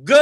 Good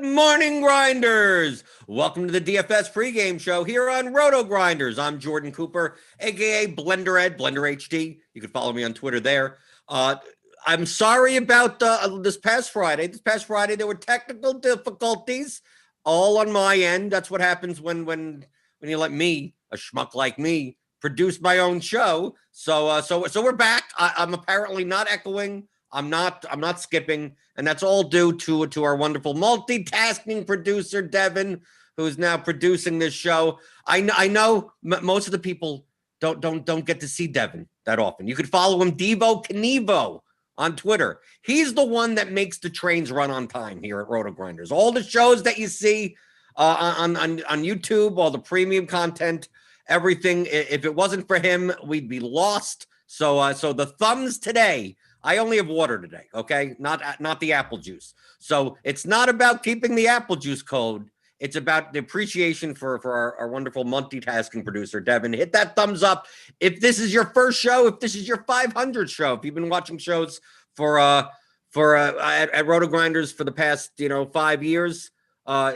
morning, Grinders. Welcome to the DFS pregame show here on RotoGrinders. I'm Jordan Cooper, aka blenderhd, blenderhd. You can follow me on Twitter there. I'm sorry about this past Friday. This past Friday, there were technical difficulties all on my end. That's what happens when you let me, a schmuck like me, produce my own show. So we're back. I'm apparently not echoing. I'm not skipping, and that's all due to our wonderful multitasking producer Devin, who's now producing this show. I know most of the people don't get to see Devin that often. You could follow him, Devo Knievo, on Twitter. He's the one that makes the trains run on time here at RotoGrinders. All the shows that you see on YouTube, all the premium content, everything. If it wasn't for him, we'd be lost. So the thumbs today. I only have water today, okay? Not the apple juice. So it's not about keeping the apple juice code. It's about the appreciation for our wonderful multitasking producer, Devin. Hit that thumbs up. If this is your first show, if this is your 500th show, if you've been watching shows at RotoGrinders for the past 5 years,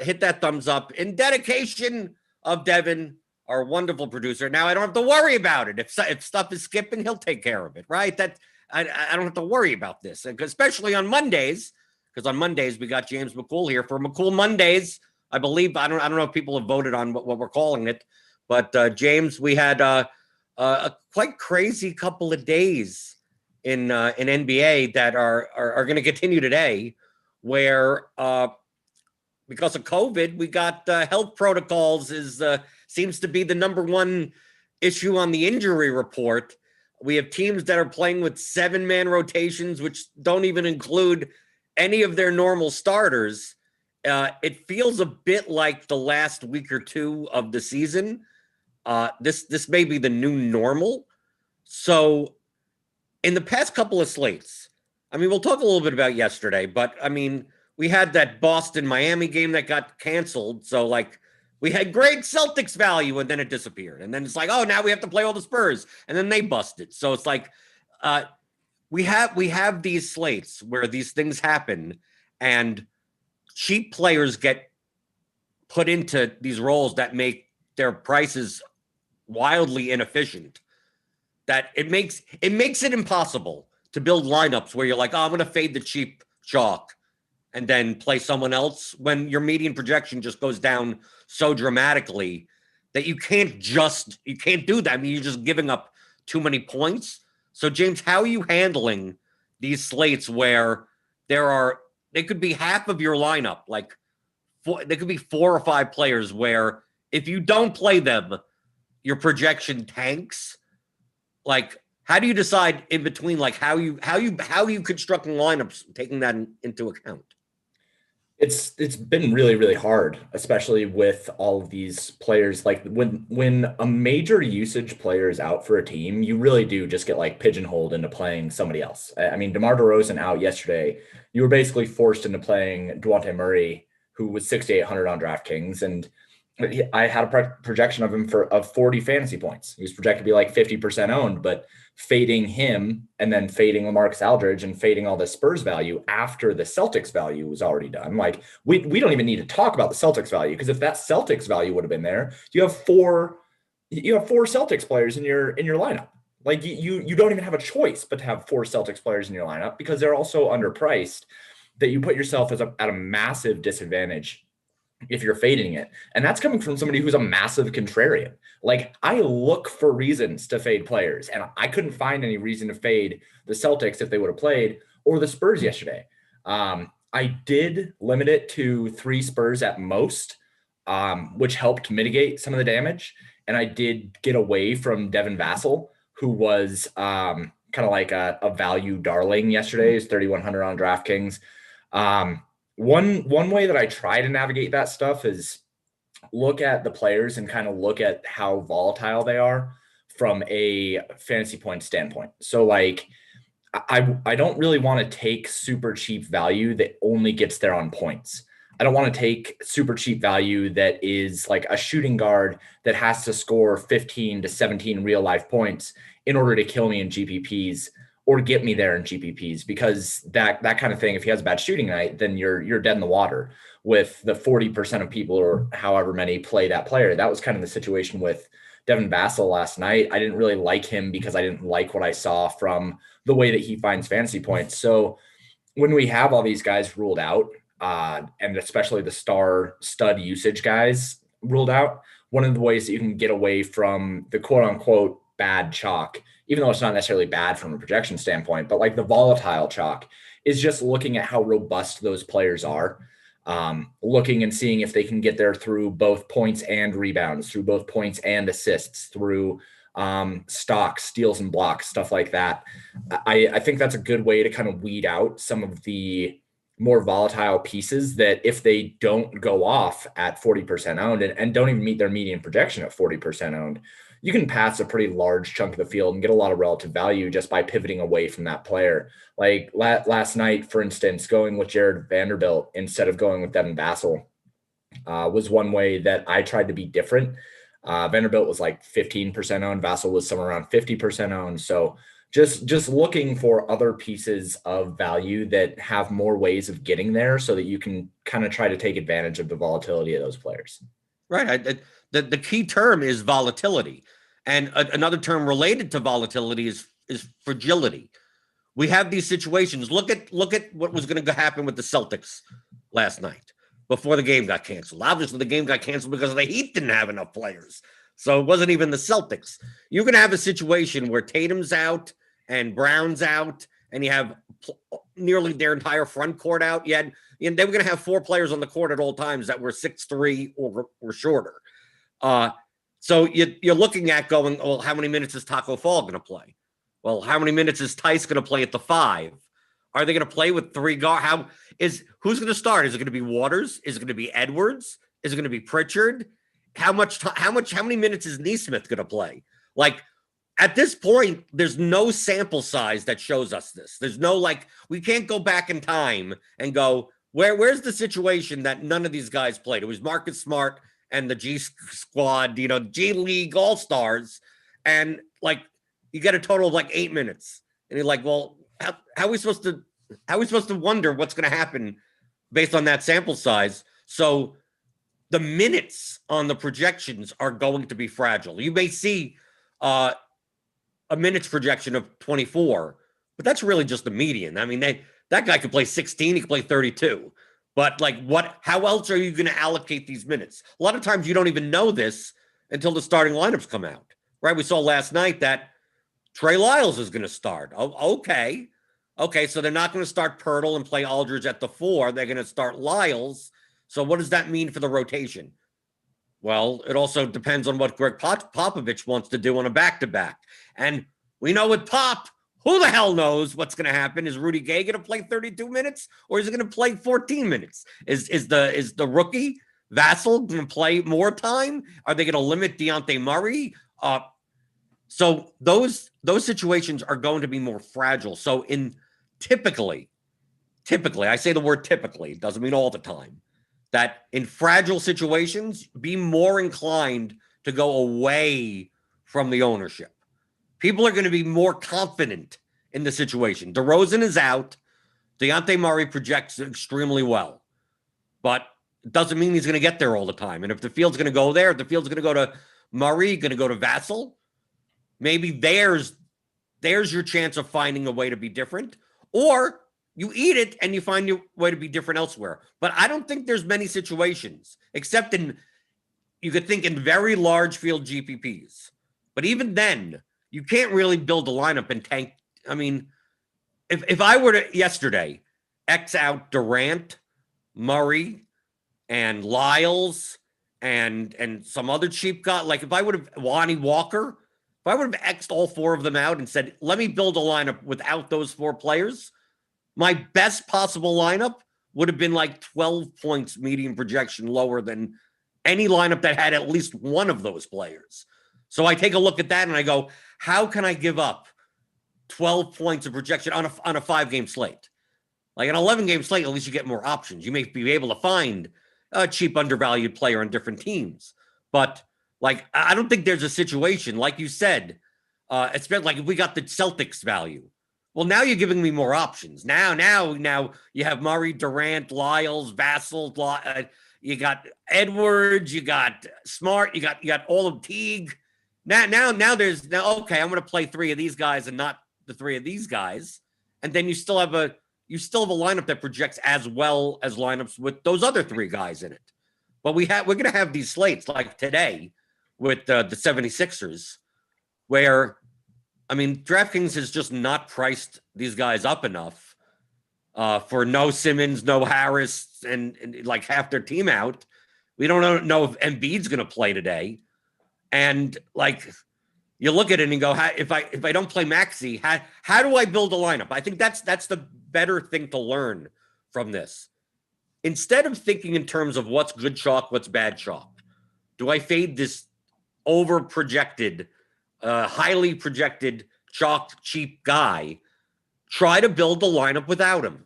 hit that thumbs up in dedication of Devin, our wonderful producer. Now I don't have to worry about it. If stuff is skipping, he'll take care of it, right? I don't have to worry about this, especially on Mondays, because on Mondays we got James McCool here for McCool Mondays. I believe I don't know if people have voted on what we're calling it, but James, we had a quite crazy couple of days in NBA that are going to continue today, where because of COVID, we got health protocols seems to be the number one issue on the injury report. We have teams that are playing with 7-man rotations, which don't even include any of their normal starters. It feels a bit like the last week or two of the season. This may be the new normal. So in the past couple of slates, I mean, we'll talk a little bit about yesterday, but I mean, we had that Boston-Miami game that got canceled. So we had great Celtics value, and then it disappeared. And then it's like, oh, now we have to play all the Spurs. And then they busted. So it's like we have these slates where these things happen, and cheap players get put into these roles that make their prices wildly inefficient. That it makes it impossible to build lineups where you're like, oh, I'm going to fade the cheap chalk and then play someone else when your median projection just goes down so dramatically that you can't do that. I mean, you're just giving up too many points. So James, how are you handling these slates where they could be half of your lineup, there could be 4 or 5 players where if you don't play them, your projection tanks? How do you decide in between, how you constructing lineups, taking that into account? It's been really, really hard, especially with all of these players. Like when a major usage player is out for a team, you really do just get pigeonholed into playing somebody else. I mean, DeMar DeRozan out yesterday, you were basically forced into playing DeJounte Murray, who was 6,800 on DraftKings, and I had a projection of him of 40 fantasy points. He was projected to be 50% owned, but fading him and then fading LaMarcus Aldridge and fading all the Spurs value after the Celtics value was already done. We don't even need to talk about the Celtics value, because if that Celtics value would have been there, you have four Celtics players in your lineup. You don't even have a choice but to have 4 Celtics players in your lineup, because they're all so underpriced that you put yourself at a massive disadvantage if you're fading it. And that's coming from somebody who's a massive contrarian. I look for reasons to fade players, and I couldn't find any reason to fade the Celtics if they would have played, or the Spurs yesterday. I did limit it to 3 Spurs at most. which helped mitigate some of the damage. And I did get away from Devin Vassell, who was kind of like a value darling yesterday. Is 3,100 on DraftKings. One way that I try to navigate that stuff is look at the players and kind of look at how volatile they are from a fantasy point standpoint. So like, I don't really want to take super cheap value that only gets there on points. I don't want to take super cheap value that is like a shooting guard that has to score 15 to 17 real life points in order to kill me in GPPs or get me there in GPPs, because that kind of thing, if he has a bad shooting night, then you're dead in the water with the 40% of people or however many play that player. That was kind of the situation with Devin Vassell last night. I didn't really like him because I didn't like what I saw from the way that he finds fantasy points. So when we have all these guys ruled out, and especially the stud usage guys ruled out, one of the ways that you can get away from the quote unquote bad chalk, even though it's not necessarily bad from a projection standpoint, but like the volatile chalk, is just looking at how robust those players are. Looking and seeing if they can get there through both points and rebounds, through both points and assists, through stocks, steals and blocks, stuff like that. I think that's a good way to kind of weed out some of the more volatile pieces that if they don't go off at 40% owned and don't even meet their median projection at 40% owned, you can pass a pretty large chunk of the field and get a lot of relative value just by pivoting away from that player. Like last night, for instance, going with Jared Vanderbilt instead of going with Devin Vassell was one way that I tried to be different. Vanderbilt was like 15% owned. Vassell was somewhere around 50% owned. So just looking for other pieces of value that have more ways of getting there so that you can kind of try to take advantage of the volatility of those players. Right. The key term is volatility. And another term related to volatility is fragility. We have these situations. Look at what was going to happen with the Celtics last night before the game got canceled. Obviously, the game got canceled because the Heat didn't have enough players. So it wasn't even the Celtics. You're going to have a situation where Tatum's out and Brown's out, and you have nearly their entire front court out. Yet they were going to have 4 players on the court at all times that were 6'3" or shorter. So you're looking at going, well, how many minutes is Taco Fall going to play? Well, how many minutes is Tice going to play at the 5? Are they going to play with 3 guards? Who's going to start? Is it going to be Waters? Is it going to be Edwards? Is it going to be Pritchard? How many minutes is Nesmith going to play? Like, at this point, there's no sample size that shows us this. There's no, like, we can't go back in time and go, where's the situation that none of these guys played? It was Marcus Smart and the G Squad, G League All-Stars, and like you get a total of like 8 minutes. And you're like, well, how are we supposed to wonder what's going to happen based on that sample size? So the minutes on the projections are going to be fragile. You may see a minutes projection of 24, but that's really just the median. I mean, that guy could play 16, he could play 32. But like, how else are you going to allocate these minutes? A lot of times you don't even know this until the starting lineups come out, right? We saw last night that Trey Lyles is going to start. Oh, okay. So they're not going to start Pirtle and play Aldridge at the 4. They're going to start Lyles. So what does that mean for the rotation? Well, it also depends on what Greg Popovich wants to do on a back-to-back. And we know with Pop, who the hell knows what's going to happen? Is Rudy Gay going to play 32 minutes or is he going to play 14 minutes? Is the rookie Vassell going to play more time? Are they going to limit Dejounte Murray? So those situations are going to be more fragile. So typically, I say the word typically, it doesn't mean all the time, that in fragile situations, be more inclined to go away from the ownership. People are going to be more confident in the situation. DeRozan is out. Dejounte Murray projects extremely well, but it doesn't mean he's going to get there all the time. And if the field's going to go there, if the field's going to go to Murray, going to go to Vassell, maybe there's your chance of finding a way to be different, or you eat it and you find your way to be different elsewhere. But I don't think there's many situations, except you could think in very large field GPPs. But even then, you can't really build a lineup and tank. I mean, if I were to yesterday X out Durant, Murray, and Lyles and some other cheap guy. Like if I would have Lonnie Walker, if I would have X'd all 4 of them out and said, let me build a lineup without those 4 players, my best possible lineup would have been like 12 points median projection lower than any lineup that had at least one of those players. So I take a look at that and I go, how can I give up 12 points of projection on a 5-game slate? Like an 11-game slate, at least you get more options. You may be able to find a cheap, undervalued player on different teams. But like, I don't think there's a situation, like you said, it's been like if we got the Celtics value. Well, now you're giving me more options. Now you have Murray, Durant, Lyles, Vassell, you got Edwards, you got Smart, you got all of Teague. Now there's okay, I'm going to play 3 of these guys and not the 3 of these guys, and then you still have a lineup that projects as well as lineups with those other 3 guys in it. But we're going to have these slates like today with the 76ers, where I mean, DraftKings has just not priced these guys up enough for no Simmons, no Harris, and like half their team out. We don't know if Embiid's going to play today. And like, you look at it and go, if I don't play Maxey, how do I build a lineup? I think that's the better thing to learn from this. Instead of thinking in terms of what's good chalk, what's bad chalk, do I fade this over-projected, highly projected chalk cheap guy? Try to build the lineup without him.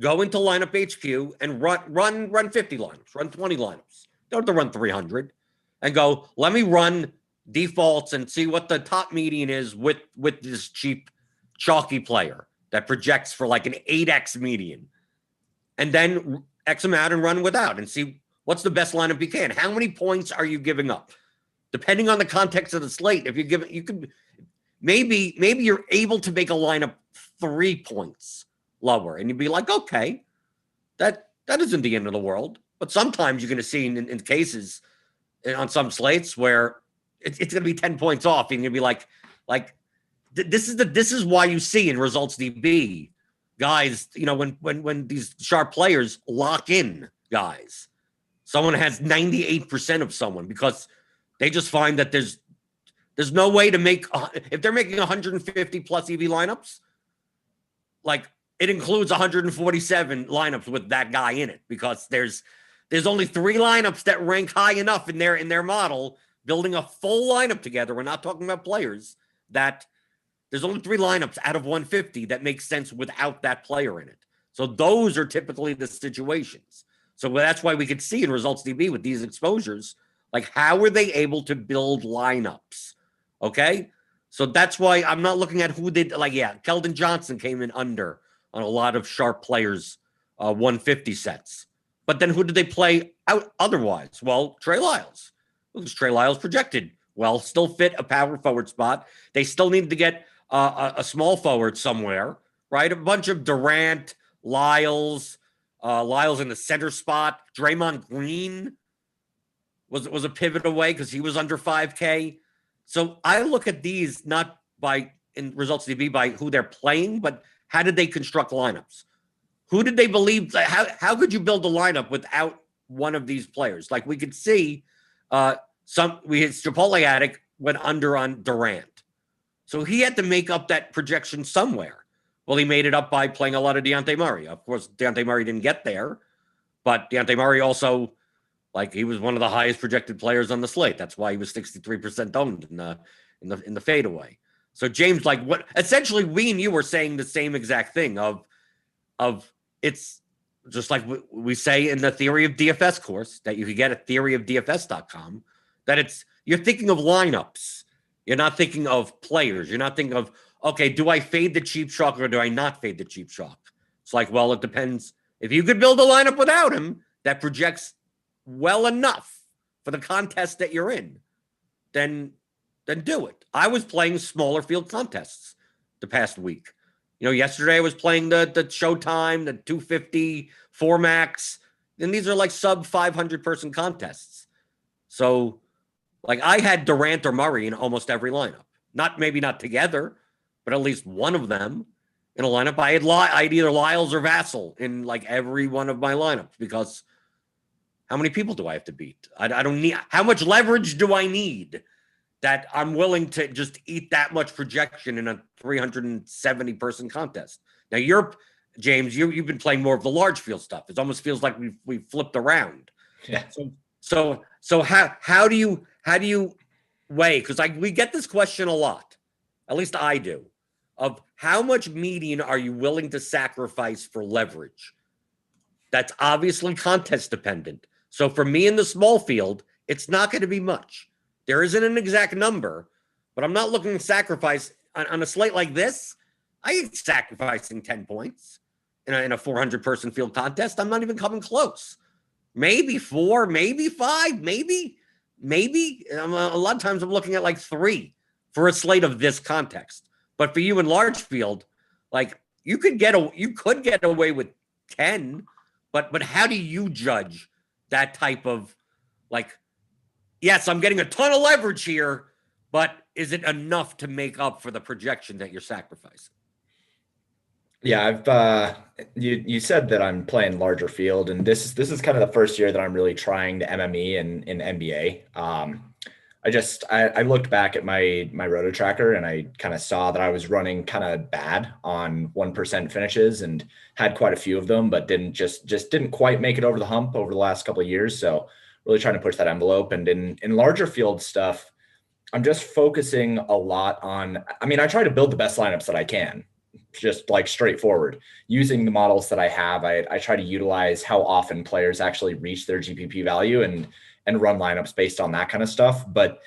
Go into lineup HQ and run 50 lineups, run 20 lineups. Don't have to run 300. And go, let me run defaults and see what the top median is with this cheap chalky player that projects for like an 8x median. And then X them out and run without and see what's the best lineup you can. How many points are you giving up? Depending on the context of the slate, if you could maybe you're able to make a lineup 3 points lower, and you'd be like, okay, that isn't the end of the world. But sometimes you're going to see in cases on some slates where it's going to be 10 points off, and you're going to be like this is why you see in results DB guys, when these sharp players lock in guys, someone has 98% of someone because they just find that there's no way to make, if they're making 150 plus EV lineups, like it includes 147 lineups with that guy in it, because there's only 3 lineups that rank high enough in their model, building a full lineup together. We're not talking about players, that there's only 3 lineups out of 150 that make sense without that player in it. So those are typically the situations. So that's why we could see in results DB with these exposures, like, how are they able to build lineups? Okay. So that's why I'm not looking at who did, Kelvin Johnson came in under on a lot of sharp players, 150 sets. But then who did they play out otherwise? Well, Trey Lyles. Who's Trey Lyles projected? Well, still fit a power forward spot. They still need to get a small forward somewhere, right? A bunch of Durant, Lyles in the center spot. Draymond Green was a pivot away because he was under 5K. So I look at these not in results DB by who they're playing, but how did they construct lineups? Who did they believe? How could you build a lineup without one of these players? Like we could see, we had Chipotle Addict went under on Durant, so he had to make up that projection somewhere. Well, he made it up by playing a lot of Dejounte Murray. Of course, Dejounte Murray didn't get there, but Dejounte Murray also, he was one of the highest projected players on the slate. That's why he was 63% owned in the fadeaway. So James, what essentially we and you were saying the same exact thing of it's just like we say in the Theory of DFS course that you could get at theoryofdfs.com, that you're thinking of lineups. You're not thinking of players. You're not thinking of, okay, do I fade the cheap chalk or do I not fade the cheap chalk? It's like, well, it depends. If you could build a lineup without him that projects well enough for the contest that you're in, then do it. I was playing smaller field contests the past week. Yesterday I was playing the Showtime, the 250, 4max, and these are like sub 500 person contests. So I had Durant or Murray in almost every lineup. Maybe not together, but at least one of them in a lineup. I had either Lyles or Vassell in every one of my lineups, because how many people do I have to beat? I don't need, how much leverage do I need that I'm willing to just eat that much projection in a 370 person contest? Now James, you've been playing more of the large field stuff. It almost feels like we've flipped around. Yeah. So how do you weigh? Because we get this question a lot, at least I do, of how much median are you willing to sacrifice for leverage? That's obviously contest dependent. So for me in the small field, it's not going to be much. There isn't an exact number, but I'm not looking to sacrifice on a slate like this. I ain't sacrificing 10 points in a 400 person field contest. I'm not even coming close. Maybe 4, maybe 5, maybe. A lot of times I'm looking at like 3 for a slate of this context. But for you in large field, like you could get away with 10, but how do you judge that type of like, yes, I'm getting a ton of leverage here, but is it enough to make up for the projection that you're sacrificing? Yeah, you said that I'm playing larger field, and this is kind of the first year that I'm really trying the MME in NBA. I looked back at my roto tracker and I kind of saw that I was running kind of bad on 1% finishes and had quite a few of them, but didn't quite make it over the hump over the last couple of years. So really trying to push that envelope. And in larger field stuff, I'm just focusing a lot on, I try to build the best lineups that I can, just like straightforward. Using the models that I have, I try to utilize how often players actually reach their GPP value and run lineups based on that kind of stuff. But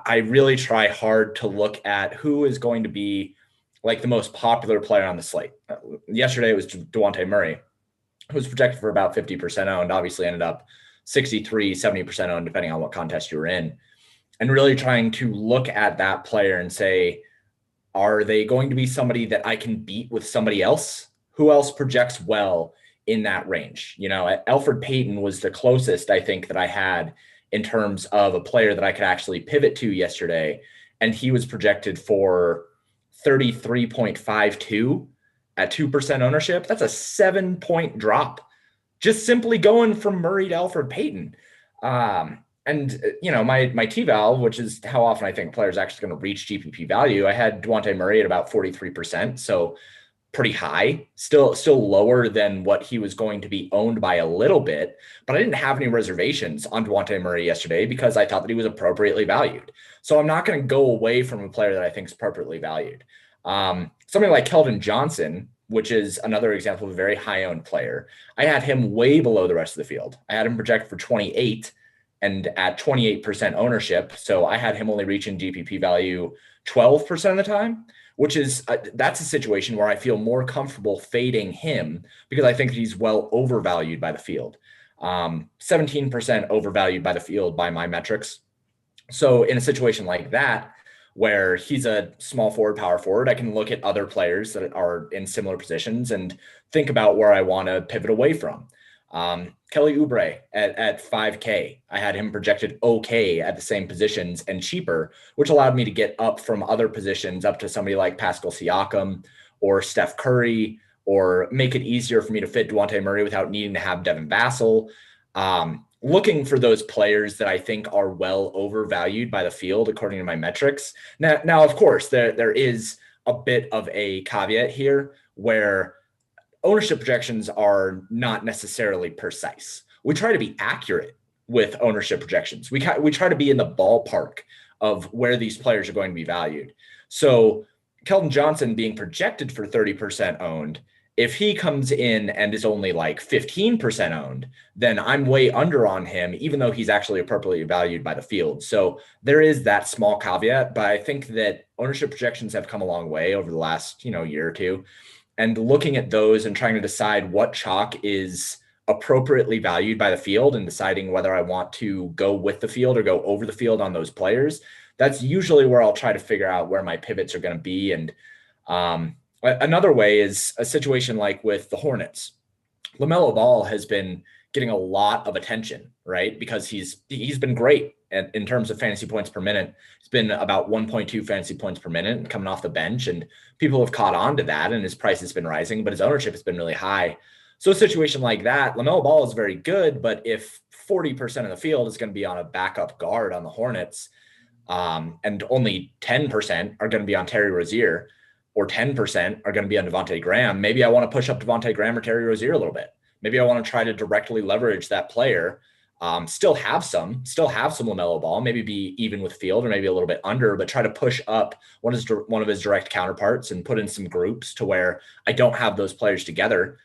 I really try hard to look at who is going to be like the most popular player on the slate. Yesterday it was DeJounte Murray, who was projected for about 50% owned, obviously ended up 63, 70% owned, depending on what contest you were in. And really trying to look at that player and say, are they going to be somebody that I can beat with somebody else? Who else projects well in that range? Elfrid Payton was the closest I think that I had in terms of a player that I could actually pivot to yesterday. And he was projected for 33.52 at 2% ownership. That's a 7-point drop. Just simply going from Murray to Elfrid Payton. My T-Val, which is how often I think players actually going to reach GPP value, I had DeJounte Murray at about 43%. So pretty high, still lower than what he was going to be owned by a little bit, but I didn't have any reservations on DeJounte Murray yesterday because I thought that he was appropriately valued. So I'm not going to go away from a player that I think is appropriately valued. Something like Kelvin Johnson, which is another example of a very high owned player. I had him way below the rest of the field. I had him projected for 28 and at 28% ownership. So I had him only reaching GPP value 12% of the time, which is that's a situation where I feel more comfortable fading him because I think he's well overvalued by the field. 17% overvalued by the field by my metrics. So in a situation like that, where he's a small forward, power forward, I can look at other players that are in similar positions and think about where I want to pivot away from. Kelly Oubre at 5K, I had him projected okay at the same positions and cheaper, which allowed me to get up from other positions up to somebody like Pascal Siakam or Steph Curry, or make it easier for me to fit DeJounte Murray without needing to have Devin Vassell. Looking for those players that I think are well overvalued by the field, according to my metrics. Now of course, there is a bit of a caveat here where ownership projections are not necessarily precise. We try to be accurate with ownership projections. We try to be in the ballpark of where these players are going to be valued. So Kelvin Johnson being projected for 30% owned, if he comes in and is only like 15% owned, then I'm way under on him, even though he's actually appropriately valued by the field. So there is that small caveat, but I think that ownership projections have come a long way over the last, year or two. And looking at those and trying to decide what chalk is appropriately valued by the field and deciding whether I want to go with the field or go over the field on those players, that's usually where I'll try to figure out where my pivots are going to be. And another way is a situation like with the Hornets. LaMelo Ball has been getting a lot of attention, right? Because he's been great in terms of fantasy points per minute. It's been about 1.2 fantasy points per minute and coming off the bench, and people have caught on to that, and his price has been rising, but his ownership has been really high. So a situation like that, LaMelo Ball is very good, but if 40% of the field is going to be on a backup guard on the Hornets, and only 10% are going to be on Terry Rozier, or 10% are going to be on Devontae Graham. Maybe I want to push up Devontae Graham or Terry Rozier a little bit. Maybe I want to try to directly leverage that player. Still have some LaMelo Ball, maybe be even with Field or maybe a little bit under, but try to push up one of his direct counterparts and put in some groups to where I don't have those players together,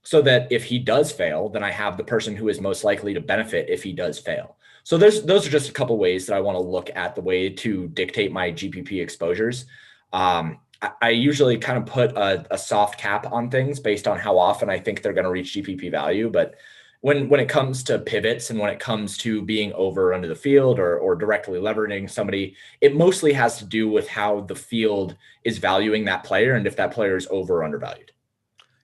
so that if he does fail, then I have the person who is most likely to benefit if he does fail. So those are just a couple ways that I want to look at the way to dictate my GPP exposures. I usually kind of put a soft cap on things based on how often I think they're going to reach GPP value. But when it comes to pivots and when it comes to being over under the field or directly leveraging somebody, it mostly has to do with how the field is valuing that player and if that player is over or undervalued.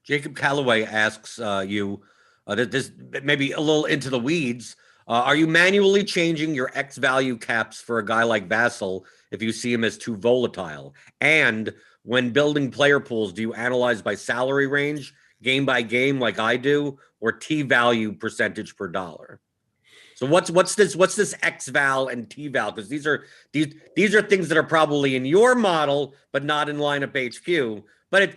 Jacob Calloway asks you, this maybe a little into the weeds, are you manually changing your X value caps for a guy like Vassell if you see him as too volatile? And when building player pools, do you analyze by salary range, game by game like I do, or T value percentage per dollar? So what's this X val and T val? Because these are things that are probably in your model, but not in lineup HQ. But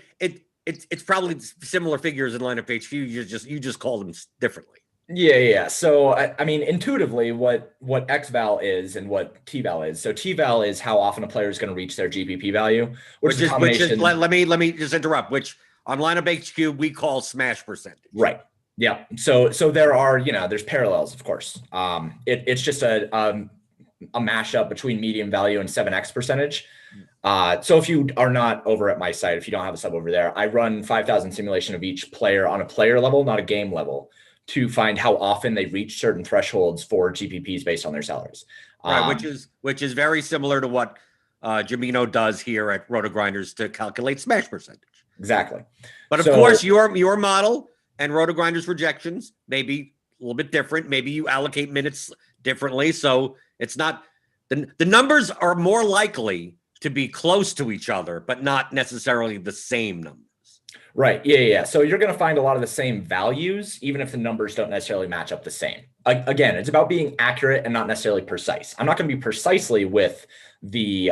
it's probably similar figures in lineup HQ. You just call them differently. Yeah. So I mean, intuitively, what XVal is and what TVal is. So TVal is how often a player is going to reach their GPP value, which is a combination. Let me just interrupt. Which on lineup HQ we call smash percentage. Right. Yeah. So there are, there's parallels, of course. It's just a mashup between medium value and 7X percentage. So if you are not over at my site, if you don't have a sub over there, I run 5,000 simulation of each player on a player level, not a game level, to find how often they reach certain thresholds for GPPs based on their salaries. Right, which is very similar to what Jamino does here at RotoGrinders to calculate smash percentage. Exactly. But of course, your model and RotoGrinders projections may be a little bit different. Maybe you allocate minutes differently. So it's not the numbers are more likely to be close to each other, but not necessarily the same numbers. Right. Yeah. So you're going to find a lot of the same values, even if the numbers don't necessarily match up the same. Again, it's about being accurate and not necessarily precise. I'm not going to be precisely with the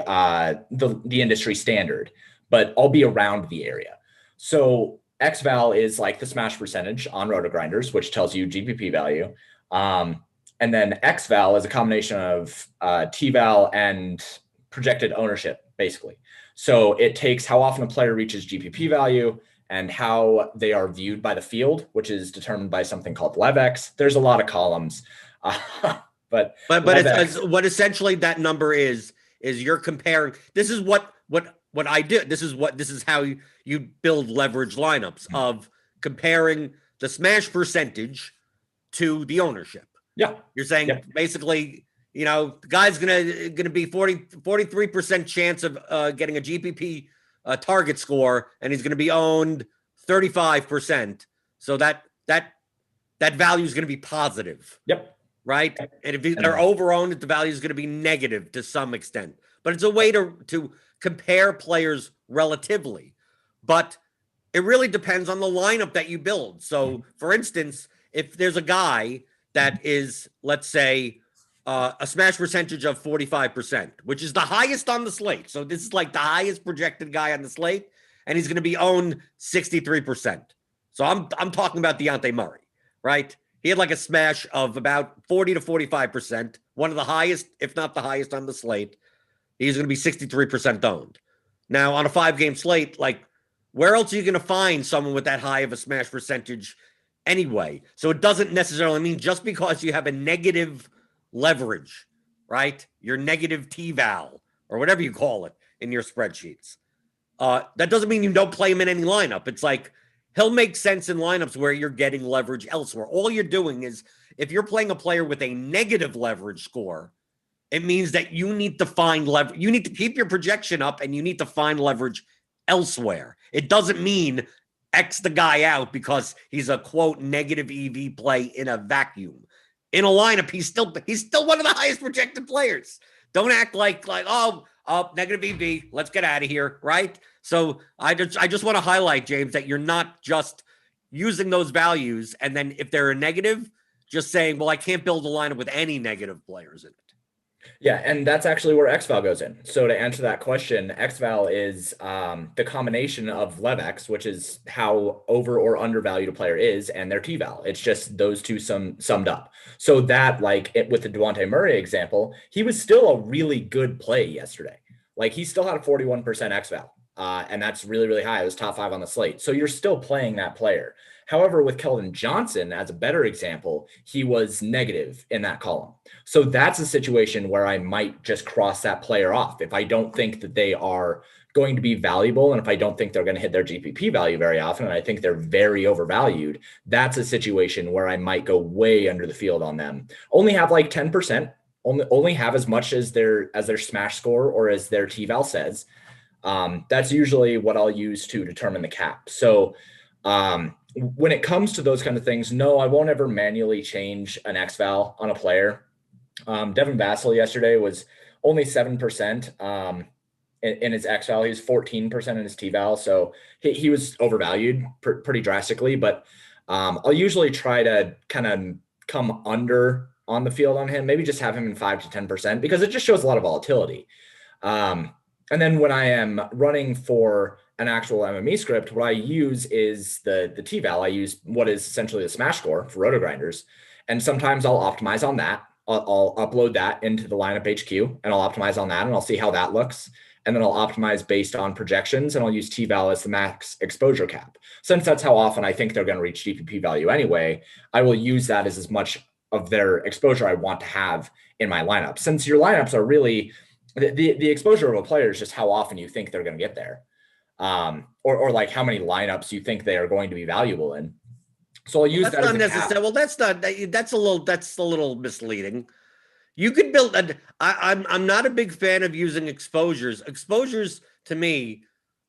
industry standard, but I'll be around the area. So XVal is like the smash percentage on RotoGrinders, which tells you GPP value. And then XVal is a combination of TVal and projected ownership, basically. So it takes how often a player reaches GPP value and how they are viewed by the field, which is determined by something called LevX. There's a lot of columns, but it's, what essentially that number is you're comparing. This is what I do. This is how you build leverage lineups of comparing the smash percentage to the ownership. Yeah, you're saying basically, the guy's gonna be 43% chance of getting a GPP target score, and he's going to be owned 35%. So that value is going to be positive. Yep. Right. And if they're over owned, the value is going to be negative to some extent. But it's a way to compare players relatively. But it really depends on the lineup that you build. So, for instance, if there's a guy that is, let's say, a smash percentage of 45%, which is the highest on the slate. So this is like the highest projected guy on the slate, and he's going to be owned 63%. So I'm talking about Dejounte Murray, right? He had like a smash of about 40 to 45%, one of the highest, if not the highest on the slate. He's going to be 63% owned. Now on a 5-game slate, like where else are you going to find someone with that high of a smash percentage anyway? So it doesn't necessarily mean just because you have a negative leverage, right? Your negative T-val or whatever you call it in your spreadsheets. That doesn't mean you don't play him in any lineup. It's like he'll make sense in lineups where you're getting leverage elsewhere. All you're doing is if you're playing a player with a negative leverage score, it means that you need to find leverage. You need to keep your projection up and you need to find leverage elsewhere. It doesn't mean X the guy out because he's a quote negative EV play in a vacuum. In a lineup, he's still one of the highest projected players. Don't act like negative EV. Let's get out of here, right? So I just want to highlight, James, that you're not just using those values and then if they're a negative, just saying, well, I can't build a lineup with any negative players in it. Yeah, and that's actually where XVAL goes in. So to answer that question, XVAL is the combination of LevX, which is how over or undervalued a player is, and their TVAL. It's just those two summed up. So that, like with the Dejounte Murray example, he was still a really good play yesterday. Like he still had a 41% XVAL, and that's really, really high. It was top 5 on the slate. So you're still playing that player. However, with Kelvin Johnson, as a better example, he was negative in that column. So that's a situation where I might just cross that player off. If I don't think that they are going to be valuable, and if I don't think they're going to hit their GPP value very often, and I think they're very overvalued, that's a situation where I might go way under the field on them. Only have like 10%, only have as much as their smash score or as their TVAL says. That's usually what I'll use to determine the cap. So, when it comes to those kind of things, no, I won't ever manually change an XVAL on a player. Devin Vassell yesterday was only 7% in his XVAL. He was 14% in his TVAL. So he was overvalued pretty drastically, but I'll usually try to kind of come under on the field on him, maybe just have him in 5 to 10% because it just shows a lot of volatility. And then when I am running for an actual MME script, what I use is the TVAL. I use what is essentially the smash score for RotoGrinders. And sometimes I'll optimize on that. I'll upload that into the lineup HQ and I'll optimize on that and I'll see how that looks. And then I'll optimize based on projections and I'll use TVAL as the max exposure cap. Since that's how often I think they're going to reach GPP value anyway, I will use that as much of their exposure I want to have in my lineup. Since your lineups are really the exposure of a player is just how often you think they're going to get there. Or like how many lineups you think they are going to be valuable in. So I'll use that's not necessary. Well, that's a little misleading. You could build I'm not a big fan of using exposures. Exposures to me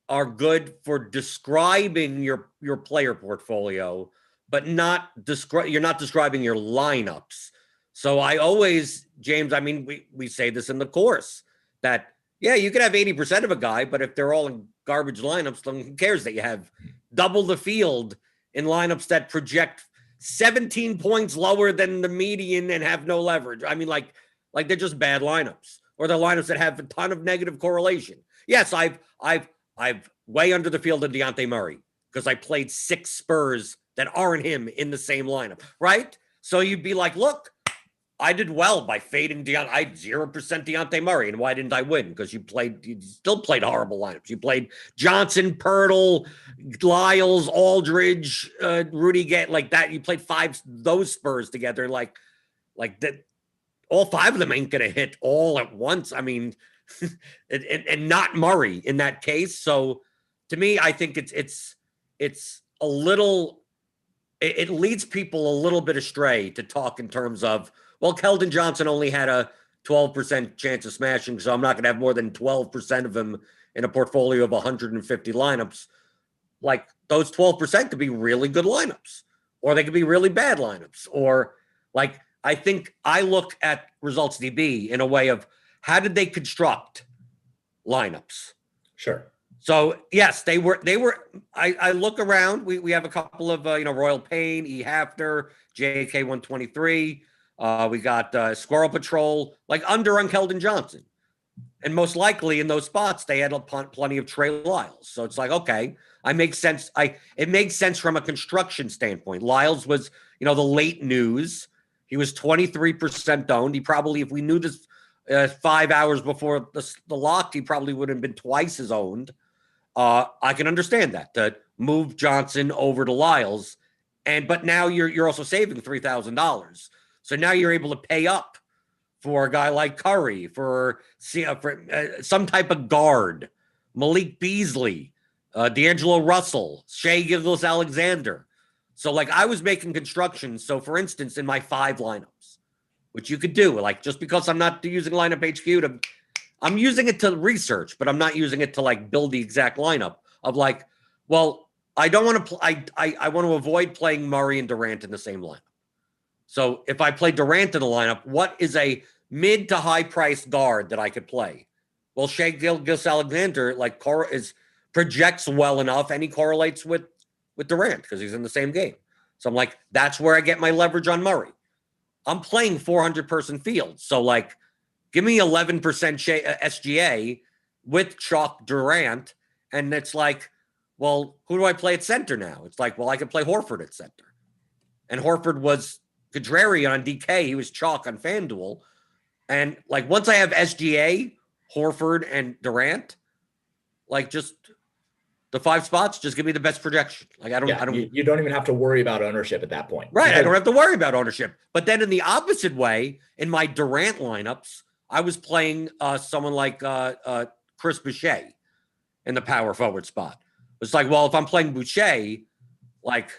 are good for describing your player portfolio, but you're not describing your lineups. So I always, James, I mean, we say this in the course that, yeah, you could have 80% of a guy, but if they're all in garbage lineups, then who cares that you have double the field in lineups that project 17 points lower than the median and have no leverage. I mean, like they're just bad lineups, or they're lineups that have a ton of negative correlation. Yes, I've way under the field in Dejounte Murray because I played 6 Spurs that aren't him in the same lineup, right? So you'd be like, look, I did well by fading Dejounte. I had 0% Dejounte Murray. And why didn't I win? Because you still played horrible lineups. You played Johnson, Pirtle, Lyles, Aldridge, Rudy Gay, like that. You played 5 those Spurs together. Like that, all 5 of them ain't gonna hit all at once. I mean, and not Murray in that case. So to me, I think it's a little. It leads people a little bit astray to talk in terms of, well, Keldon Johnson only had a 12% chance of smashing, so I'm not going to have more than 12% of him in a portfolio of 150 lineups. Like, those 12% could be really good lineups, or they could be really bad lineups. Or, like, I think I look at Results DB in a way of how did they construct lineups? Sure. So yes, they were. I look around. We have a couple of Royal Pain, E Hafner, JK 123. We got Squirrel Patrol, like under on Keldon Johnson, and most likely in those spots they had plenty of Trey Lyles. So it's like, okay, it makes sense from a construction standpoint. Lyles was the late news. He was 23% owned. He probably, if we knew this 5 hours before the lock, he probably would have been twice as owned. I can understand that, to move Johnson over to Lyles, but now you're also saving $3,000. So now you're able to pay up for a guy like Curry, for some type of guard, Malik Beasley, D'Angelo Russell, Shai Gilgeous-Alexander. So like I was making constructions. So for instance, in my 5 lineups, which you could do, like just because I'm not using lineup HQ I'm using it to research, but I'm not using it to like build the exact lineup of like, well, I don't want to I want to avoid playing Murray and Durant in the same lineup. So if I play Durant in the lineup, what is a mid to high priced guard that I could play? Well, Shai Gilgeous-Alexander projects well enough, and he correlates with Durant because he's in the same game. So I'm like, that's where I get my leverage on Murray. I'm playing 400 person fields. So like, give me 11% SGA with Chalk Durant. And it's like, well, who do I play at center now? It's like, well, I could play Horford at center. And Horford was contrarian on DK. He was chalk on FanDuel. And like, once I have SGA, Horford, and Durant, like, just the 5 spots, just give me the best projection. Like, you don't even have to worry about ownership at that point. Right. Because I don't have to worry about ownership. But then in the opposite way, in my Durant lineups, I was playing someone like Chris Boucher in the power forward spot. It's like, well, if I'm playing Boucher, like,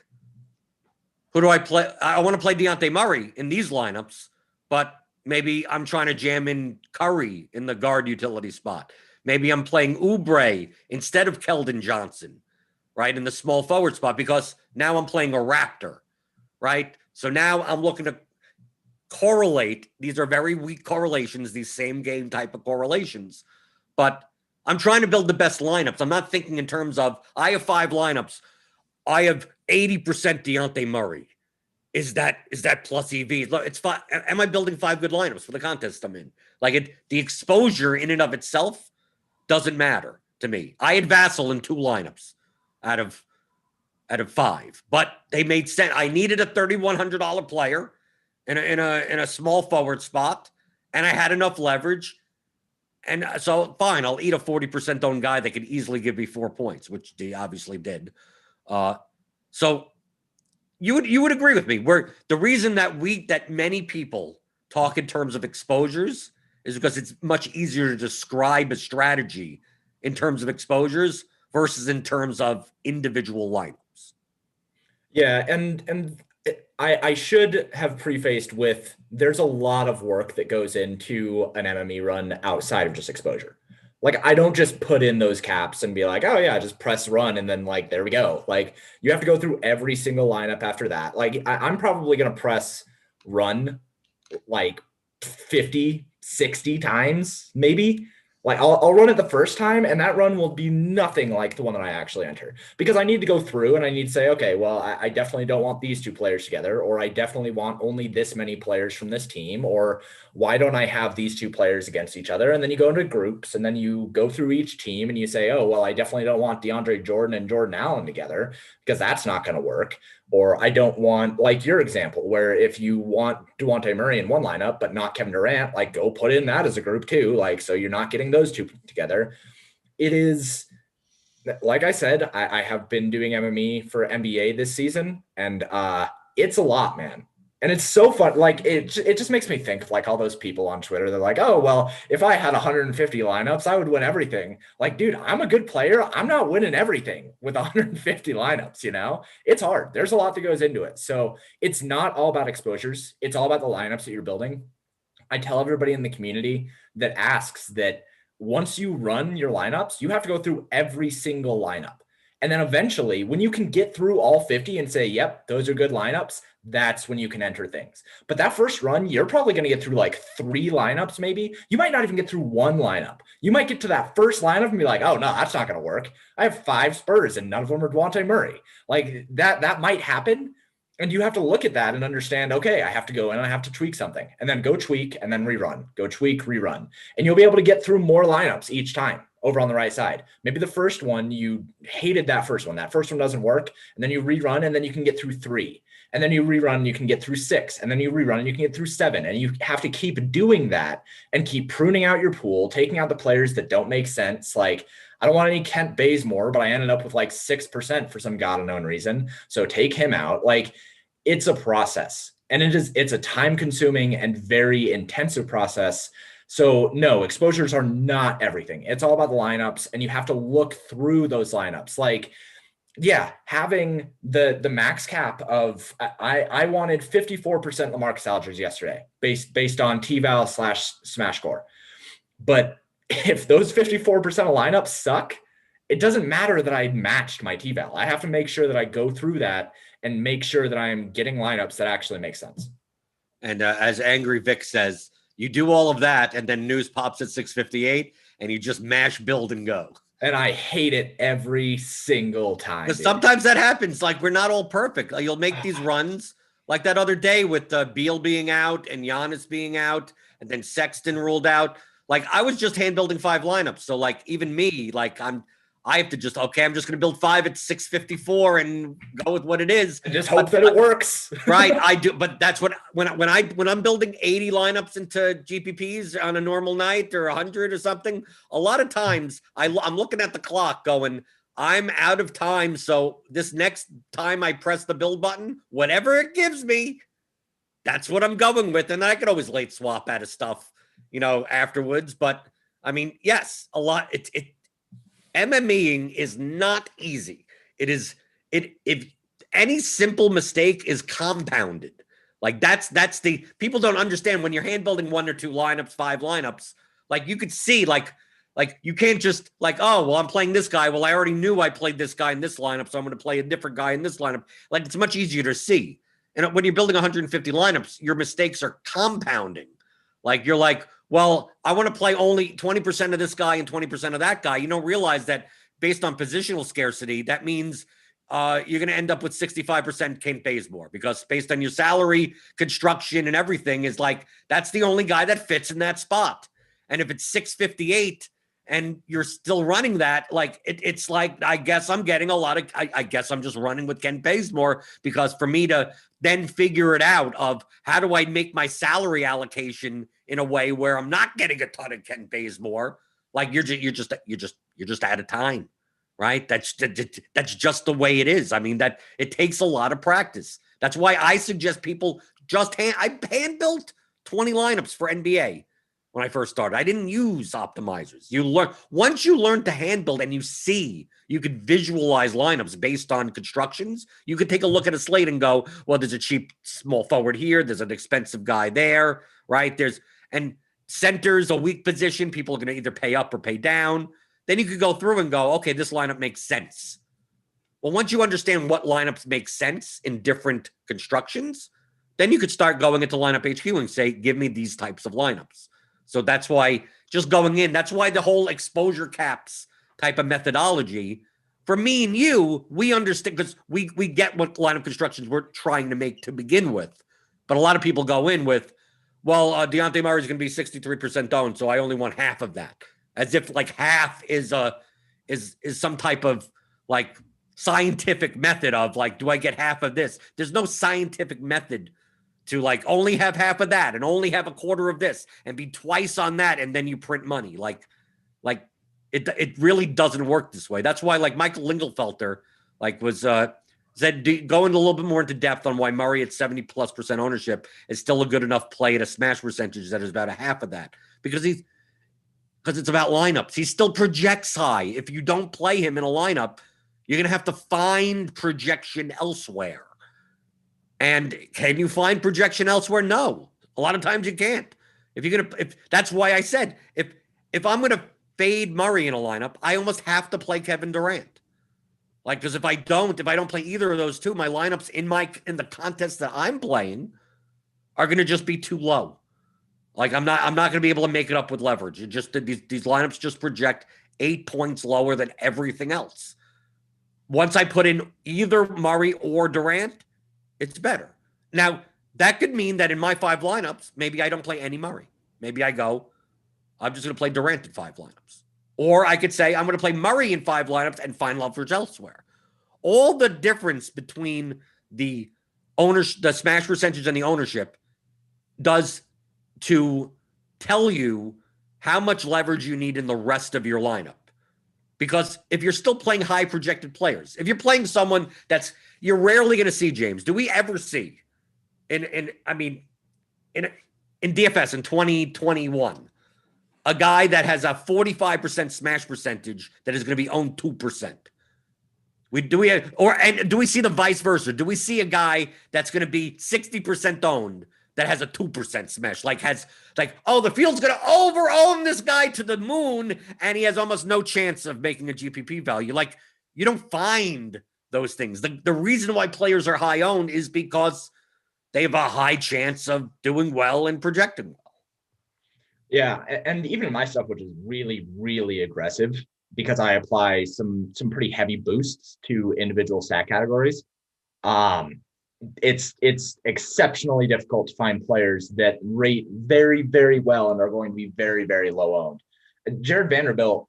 who do I play? I want to play Dejounte Murray in these lineups, but maybe I'm trying to jam in Curry in the guard utility spot. Maybe I'm playing Oubre instead of Kelvin Johnson, right, in the small forward spot, because now I'm playing a Raptor, right? So now I'm looking to correlate. These are very weak correlations, these same game type of correlations, but I'm trying to build the best lineups. I'm not thinking in terms of, I have 5 lineups. I have 80% Dejounte Murray. Is that plus EV? It's 5. Am I building 5 good lineups for the contest I'm in? Like, the exposure in and of itself doesn't matter to me. I had Vassell in 2 lineups out of 5, but they made sense. I needed a $3,100 player in a small forward spot, and I had enough leverage. And so, fine, I'll eat a 40% owned guy that could easily give me 4 points, which he obviously did. So you would agree with me, where the reason that many people talk in terms of exposures is because it's much easier to describe a strategy in terms of exposures versus in terms of individual lineups. Yeah, and I should have prefaced with, there's a lot of work that goes into an MME run outside of just exposure. Like, I don't just put in those caps and be like, oh yeah, just press run and then like, there we go. Like, you have to go through every single lineup after that. Like, I'm probably going to press run like 50, 60 times, maybe. Like, I'll run it the first time, and that run will be nothing like the one that I actually enter, because I need to go through and I need to say, okay, well, I definitely don't want these 2 players together, or I definitely want only this many players from this team, or why don't I have these 2 players against each other? And then you go into groups, and then you go through each team and you say, oh, well, I definitely don't want DeAndre Jordan and Jordan Allen together, because that's not going to work. Or I don't want, like your example, where if you want Dejounte Murray in one lineup, but not Kevin Durant, like, go put in that as a group too. Like, so you're not getting those 2 together. It is, like I said, I have been doing MME for NBA this season, and it's a lot, man. And it's so fun. Like, it just makes me think of like all those people on Twitter. They're like, oh, well, if I had 150 lineups, I would win everything. Like, dude, I'm a good player. I'm not winning everything with 150 lineups, you know? It's hard. There's a lot that goes into it. So it's not all about exposures. It's all about the lineups that you're building. I tell everybody in the community that asks that once you run your lineups, you have to go through every single lineup. And then eventually, when you can get through all 50 and say, yep, those are good lineups, that's when you can enter things. But that first run, you're probably going to get through like 3 lineups, maybe. You might not even get through 1 lineup. You might get to that first lineup and be like, oh, no, that's not going to work. I have 5 Spurs and none of them are Dejounte Murray. Like, that might happen. And you have to look at that and understand, okay, I have to go in and I have to tweak something, and then go tweak and then rerun, go tweak, rerun. And you'll be able to get through more lineups each time over on the right side. Maybe the first one, you hated that first one. That first one doesn't work. And then you rerun, and then you can get through 3. And then you rerun and you can get through 6. And then you rerun and you can get through 7. And you have to keep doing that and keep pruning out your pool, taking out the players that don't make sense. Like, I don't want any Kent Bazemore, but I ended up with like 6% for some God unknown reason. So take him out. Like, it's a process, and it's a time consuming and very intensive process. So no, exposures are not everything. It's all about the lineups, and you have to look through those lineups. Like, yeah, having the max cap of, I wanted 54% LaMarcus Aldridge yesterday based on T-Val / smash score. But if those 54% of lineups suck, it doesn't matter that I matched my T-Val. I have to make sure that I go through that and make sure that I'm getting lineups that actually make sense. And as Angry Vic says, you do all of that, and then news pops at 6:58, and you just mash build and go. And I hate it every single time. Because sometimes that happens. Like, we're not all perfect. Like, you'll make these runs Like that other day with Beal being out and Giannis being out, and then Sexton ruled out. Like I was just hand building 5 lineups. So like even me, like I have to just, okay, I'm just going to build 5 at 654 and go with what it is. And just hope that it works. Right. I do. But that's what, when I'm building 80 lineups into GPPs on a normal night or 100 or something, a lot of times I'm looking at the clock going, I'm out of time. So this next time I press the build button, whatever it gives me, that's what I'm going with. And I could always late swap out of stuff, afterwards. But I mean, yes, a lot. MMEing is not easy. If any simple mistake is compounded. Like that's the people don't understand when you're hand building 1 or 2 lineups, 5 lineups. Like you could see, like you can't just like, oh, well, I'm playing this guy. Well, I already knew I played this guy in this lineup, so I'm going to play a different guy in this lineup. Like it's much easier to see. And when you're building 150 lineups, your mistakes are compounding. Like you're like, well, I want to play only 20% of this guy and 20% of that guy. You don't realize that based on positional scarcity, that means you're going to end up with 65% Kent Bazemore, because based on your salary construction and everything is like, that's the only guy that fits in that spot. And if it's 658 and you're still running that, like it's like, I guess I'm getting a lot of, I guess I'm just running with Kent Bazemore, because for me to then figure it out of how do I make my salary allocation in a way where I'm not getting a ton of Kent Bazemore, like you're just out of time, right? That's just the way it is. I mean, that it takes a lot of practice. That's why I suggest people I hand built 20 lineups for NBA. When I first started, I didn't use optimizers. Once you learn to hand build and you could visualize lineups based on constructions, you could take a look at a slate and go, well, there's a cheap small forward here. There's an expensive guy there, right? And center's a weak position. People are going to either pay up or pay down. Then you could go through and go, okay, this lineup makes sense. Well, once you understand what lineups make sense in different constructions, then you could start going into lineup HQ and say, give me these types of lineups. So that's why just going in, that's why the whole exposure caps type of methodology for me and you, we understand because we get what lineup constructions we're trying to make to begin with. But a lot of people go in with, well, Dejounte Murray is going to be 63% owned, so I only want half of that. As if like half is some type of like scientific method of like, do I get half of this? There's no scientific method to like only have half of that and only have a quarter of this and be twice on that, and then you print money. Like it really doesn't work this way. That's why like Michael Lingelfelter like was said going a little bit more into depth on why Murray at 70+% ownership is still a good enough play at a smash percentage that is about a half of that, because it's about lineups. He still projects high. If you don't play him in a lineup, you're gonna have to find projection elsewhere. And can you find projection elsewhere? No. A lot of times you can't. If that's why I said, if I'm going to fade Murray in a lineup, I almost have to play Kevin Durant. Like, because if I don't play either of those two, my lineups in the contest that I'm playing are going to just be too low. Like I'm not going to be able to make it up with leverage. It just these lineups just project 8 points lower than everything else. Once I put in either Murray or Durant, it's better. Now, that could mean that in my 5 lineups, maybe I don't play any Murray. Maybe I go, I'm just going to play Durant in 5 lineups. Or I could say I'm going to play Murray in 5 lineups and find leverage elsewhere. All the difference between the smash percentage and the ownership does to tell you how much leverage you need in the rest of your lineup. Because if you're still playing high projected players, if you're playing someone you're rarely going to see, James. Do we ever see in DFS in 2021 a guy that has a 45% smash percentage that is going to be owned 2%? Do we see the vice versa? Do we see a guy that's going to be 60% owned that has a 2% smash? The field's going to over-own this guy to the moon, and he has almost no chance of making a GPP value. Like, you don't find those things. The reason why players are high owned is because they have a high chance of doing well and projecting well. Yeah, and even in my stuff, which is really, really aggressive, because I apply some pretty heavy boosts to individual stat categories. it's exceptionally difficult to find players that rate very, very well and are going to be very, very low owned. Jared Vanderbilt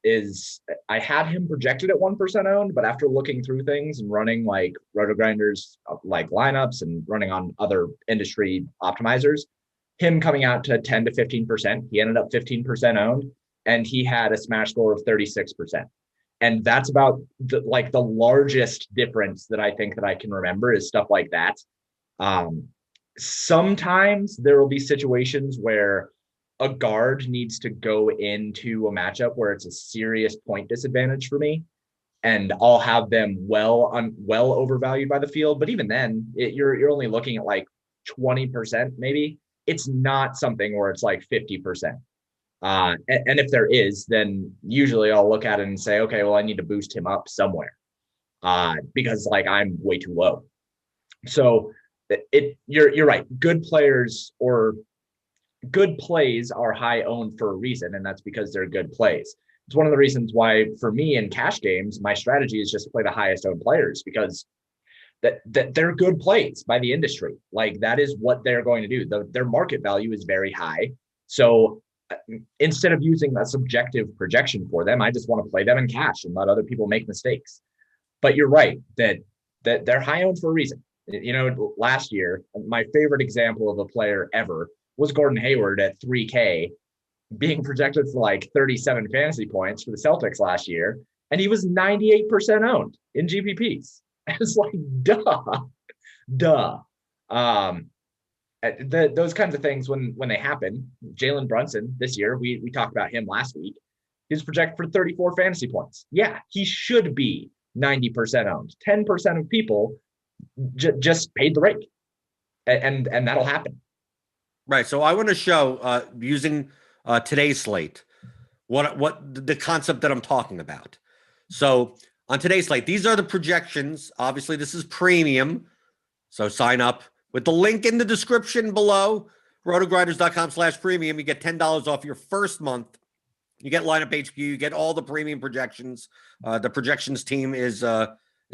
I had him projected at 1% owned, but after looking through things and running like RotoGrinders, like lineups and running on other industry optimizers, him coming out to 10 to 15%, he ended up 15% owned, and he had a smash score of 36%. And that's about the largest difference that I think that I can remember is stuff like that. Sometimes there will be situations where a guard needs to go into a matchup where it's a serious point disadvantage for me, and I'll have them well overvalued by the field. But even then, you're only looking at like 20%, maybe. It's not something where it's like 50%. And if there is, then usually I'll look at it and say, okay, well, I need to boost him up somewhere because like I'm way too low. So you're right. Good players or good plays are high owned for a reason, and that's because they're good plays. It's one of the reasons why for me in cash games, my strategy is just to play the highest owned players, because that they're good plays by the industry. Like that is what they're going to do. Their market value is very high. So instead of using a subjective projection for them, I just want to play them in cash and let other people make mistakes. But you're right that they're high owned for a reason. You know, last year, my favorite example of a player ever was Gordon Hayward at 3K, being projected for like 37 fantasy points for the Celtics last year. And he was 98% owned in GPPs. It's like, duh. Those kinds of things, when they happen, Jalen Brunson this year, we talked about him last week. He was projected for 34 fantasy points. Yeah, he should be 90% owned. 10% of people just paid the rate, and that'll happen. Right. So I want to show using today's slate what the concept that I'm talking about. So on today's slate, these are the projections. Obviously, this is premium. So sign up with the link in the description below, rotogrinders.com/premium. You get $10 off your first month. You get lineup HQ. You get all the premium projections. The projections team is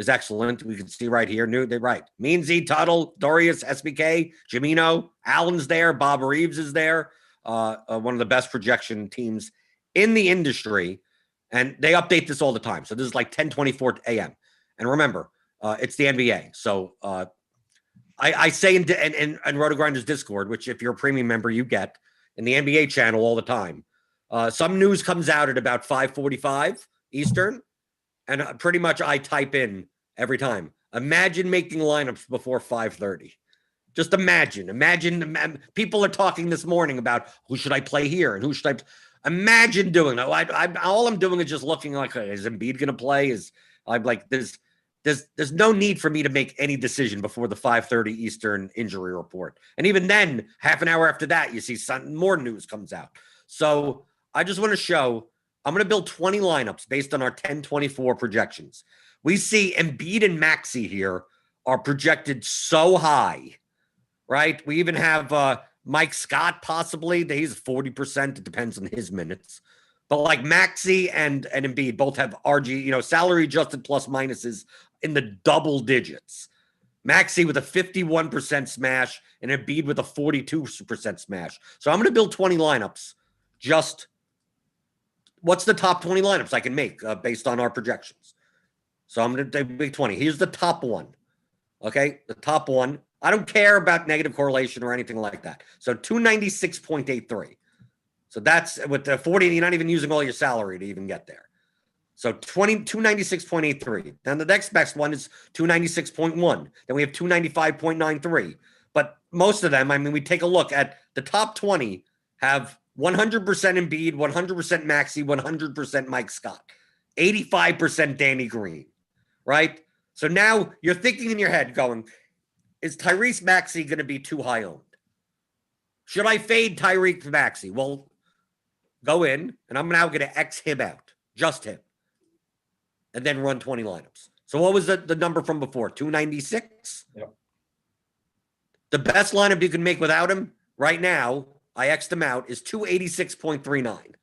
excellent. We can see right here. They're right. Mean Z, Tuttle, Dorius, SBK, Jamino, Allen's there. Bob Reeves is there. One of the best projection teams in the industry. And they update this all the time. So this is like 10:24 a.m. And remember, it's the NBA. So I say in RotoGrinders Discord, which if you're a premium member, you get in the NBA channel all the time. Some news comes out at about 5:45 Eastern. And pretty much I type in every time. Imagine making lineups before 5:30. Just imagine people are talking this morning about who should I play here and who should I imagine doing that. All I'm doing is just looking like, is Embiid going to play? I'm like, there's no need for me to make any decision before the 5:30 Eastern injury report. And even then, half an hour after that, you see more news comes out. So I just want to show, I'm going to build 20 lineups based on our 10-24 projections. We see Embiid and Maxey here are projected so high, right? We even have Mike Scott possibly. He's 40%. It depends on his minutes. But like Maxey and Embiid both have RG, salary adjusted plus minuses in the double digits. Maxey with a 51% smash and Embiid with a 42% smash. So I'm going to build 20 lineups. Just what's the top 20 lineups I can make based on our projections? So I'm going to make 20. Here's the top one. Okay, the top one. I don't care about negative correlation or anything like that. So 296.83. So that's with the 40, you're not even using all your salary to even get there. So 296.83. Then the next best one is 296.1. Then we have 295.93. But most of them, we take a look at the top 20 have 100% Embiid, 100% Maxey, 100% Mike Scott, 85% Danny Green, right? So now you're thinking in your head going, is Tyrese Maxey going to be too high owned? Should I fade Tyrese Maxey? Well, go in, and I'm now going to X him out, just him, and then run 20 lineups. So what was the number from before? 296? Yep. The best lineup you can make without him right now, I X'd him out, is 286.39.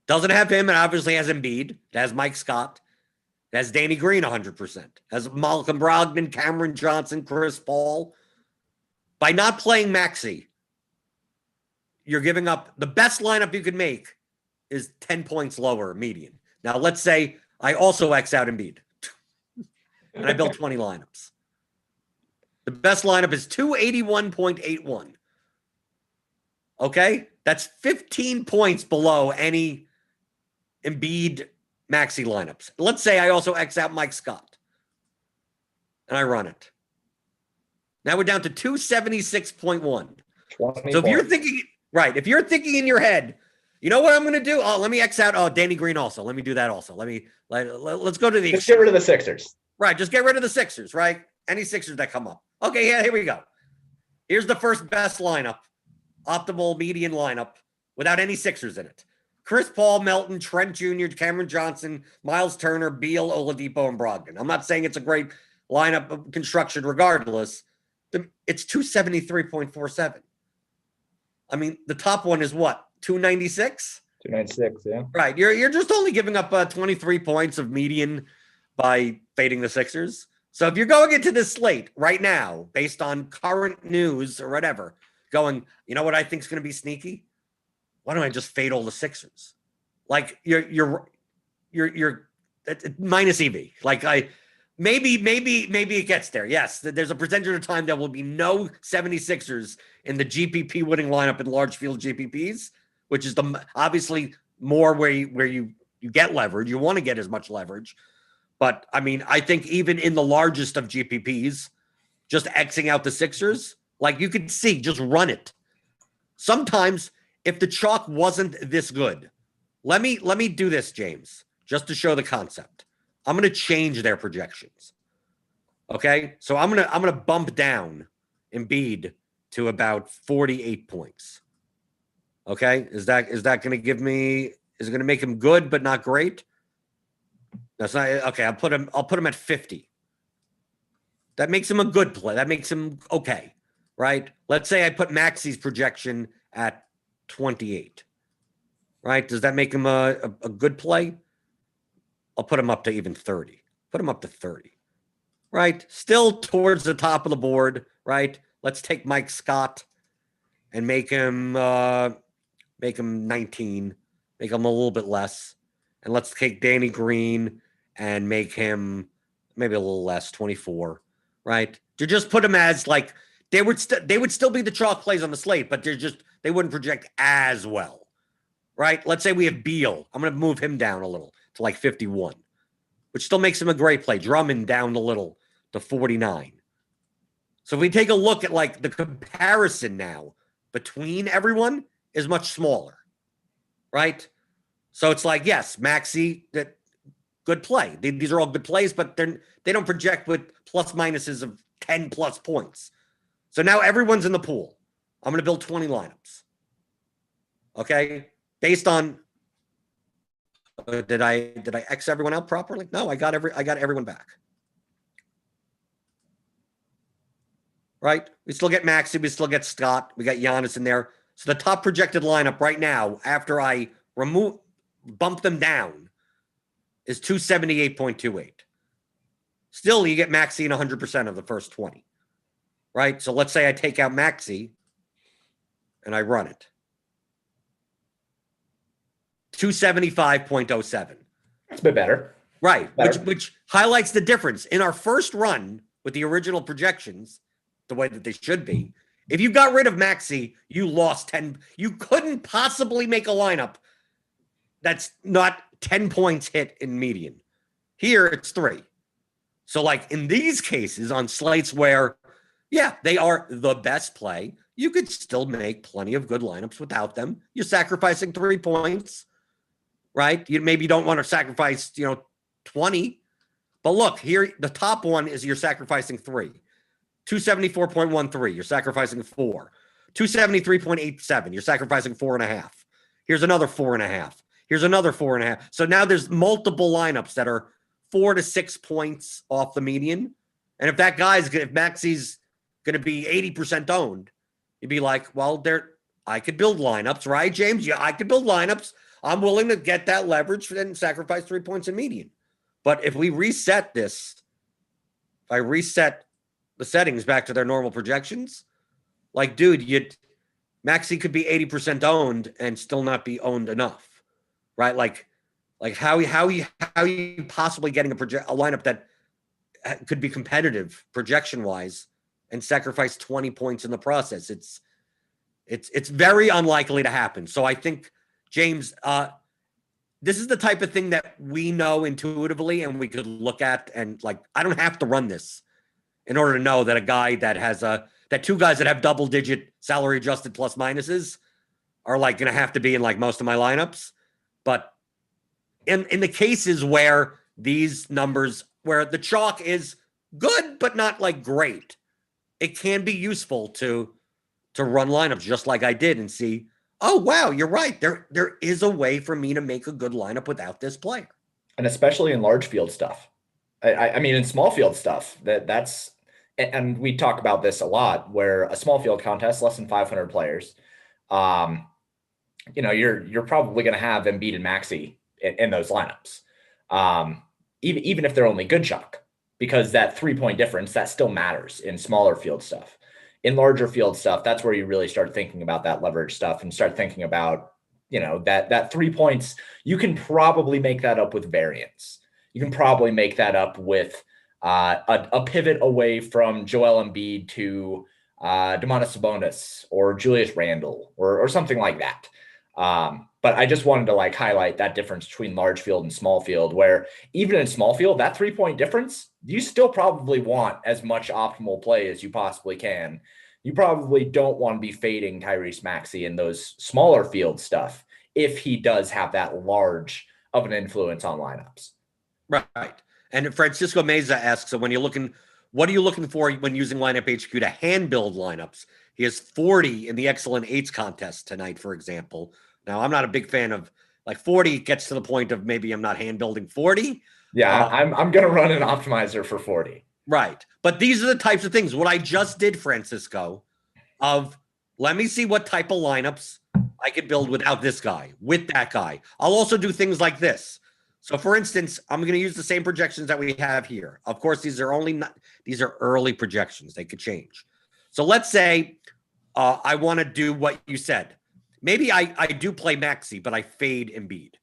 Doesn't have him, and obviously has Embiid. It has Mike Scott. It has Danny Green 100%. It has Malcolm Brogdon, Cameron Johnson, Chris Paul. By not playing Maxey, you're giving up the best lineup you could make is 10 points lower median. Now, let's say I also X out Embiid and I build 20 lineups. The best lineup is 281.81. Okay? That's 15 points below any Embiid Maxey lineups. Let's say I also X out Mike Scott and I run it. Now we're down to 276.1. So if you're thinking, right, if you're thinking in your head, you know what I'm going to do? Oh, let me X out Danny Green also. Let me do that also. Let's go to the... Just get rid of the Sixers. Right, just get rid of the Sixers, right? Any Sixers that come up. Okay, yeah, here we go. Here's the first best lineup, optimal median lineup, without any Sixers in it. Chris Paul, Melton, Trent Jr., Cameron Johnson, Miles Turner, Beal, Oladipo, and Brogdon. I'm not saying it's a great lineup of construction regardless. It's 273.47. I mean, the top one is what? 296? 296, yeah. Right. You're just only giving up 23 points of median by fading the Sixers. So if you're going into this slate right now, based on current news or whatever, going, you know what I think is going to be sneaky? Why don't I just fade all the Sixers? Like you're minus EV. Like maybe it gets there. Yes, there's a percentage of time there will be no 76ers in the GPP winning lineup in large field GPPs, which is obviously more where you get leverage. You want to get as much leverage. But I mean, I think even in the largest of GPPs, just Xing out the Sixers, like you could see, just run it. Sometimes if the chalk wasn't this good, let me do this, James, just to show the concept. I'm going to change their projections. Okay? So I'm going to bump down Embiid to about 48 points. Okay? Is that going to give me, is it going to make him good but not great? That's not okay. I'll put him at 50. That makes him a good play. That makes him okay, right? Let's say I put Maxey's projection at 28. Right? Does that make him a good play? I'll put him up to even 30. Put him up to 30. Right? Still towards the top of the board, right? Let's take Mike Scott and make him 19. Make him a little bit less. And let's take Danny Green and make him maybe a little less, 24, right? To just put him as like they would still be the chalk plays on the slate, but they wouldn't project as well, right? Let's say we have Beal. I'm going to move him down a little to like 51, which still makes him a great play. Drummond down a little to 49. So if we take a look at like the comparison now between everyone is much smaller, right? So it's like, yes, Maxey, that good play. These are all good plays, but they don't project with plus minuses of 10 plus points. So now everyone's in the pool. I'm going to build 20 lineups. Okay? Based on did I X everyone out properly? No, I got everyone back. Right? We still get Maxey, we still get Scott, we got Giannis in there. So the top projected lineup right now, after I bump them down, is 278.28. Still, you get Maxey in 100% of the first 20. Right? So let's say I take out Maxey and I run it. 275.07. That's a bit better. Right. Which highlights the difference. In our first run with the original projections, the way that they should be, if you got rid of Maxey, you lost 10. You couldn't possibly make a lineup that's not 10 points hit in median. Here, it's 3. So like in these cases on slates where, yeah, they are the best play, you could still make plenty of good lineups without them. You're sacrificing 3 points, right? Maybe you don't want to sacrifice, 20. But look, here, the top one is you're sacrificing 3. 274.13, you're sacrificing 4. 273.87, you're sacrificing 4.5. Here's another 4.5. Here's another 4.5. So now there's multiple lineups that are 4 to 6 points off the median. And if Maxey's going to be 80% owned, you'd be like, well, I could build lineups, right, James? Yeah, I could build lineups. I'm willing to get that leverage and sacrifice 3 points in median. But if we reset this, if I reset the settings back to their normal projections, like, dude, Maxey could be 80% owned and still not be owned enough, right? Like how you possibly getting a lineup that could be competitive projection wise and sacrifice 20 points in the process? It's very unlikely to happen. So I think, James, this is the type of thing that we know intuitively and we could look at, and like, I don't have to run this in order to know that a guy that has that two guys that have double-digit salary adjusted plus minuses are like going to have to be in like most of my lineups. But in the cases where these numbers, where the chalk is good but not like great, it can be useful to run lineups just like I did and see, oh wow, you're right. There is a way for me to make a good lineup without this player, and especially in large field stuff. I mean, in small field stuff, that's, and we talk about this a lot, where a small field contest, less than 500 players, you're probably going to have Embiid and Maxey in those lineups, even if they're only good chalk, because that 3-point difference, that still matters in smaller field stuff. In larger field stuff, that's where you really start thinking about that leverage stuff and start thinking about, that 3 points, you can probably make that up with variance. You can probably make that up with a pivot away from Joel Embiid to Domantas Sabonis or Julius Randle or something like that. But I just wanted to like highlight that difference between large field and small field, where even in small field, that 3-point difference, you still probably want as much optimal play as you possibly can. You probably don't want to be fading Tyrese Maxey in those smaller field stuff if he does have that large of an influence on lineups. Right. And Francisco Meza asks, so when you're looking, what are you looking for when using Lineup HQ to hand build lineups? He has 40 in the Excellent Eights contest tonight, for example. Now, I'm not a big fan of, like, 40 gets to the point of maybe I'm not hand building 40. Yeah, I'm going to run an optimizer for 40. Right. But these are the types of things. What I just did, Francisco, of let me see what type of lineups I could build without this guy, with that guy. I'll also do things like this. So, for instance, I'm going to use the same projections that we have here. Of course, these are early projections. They could change. So let's say I want to do what you said. Maybe I do play Maxey, but I fade Embiid.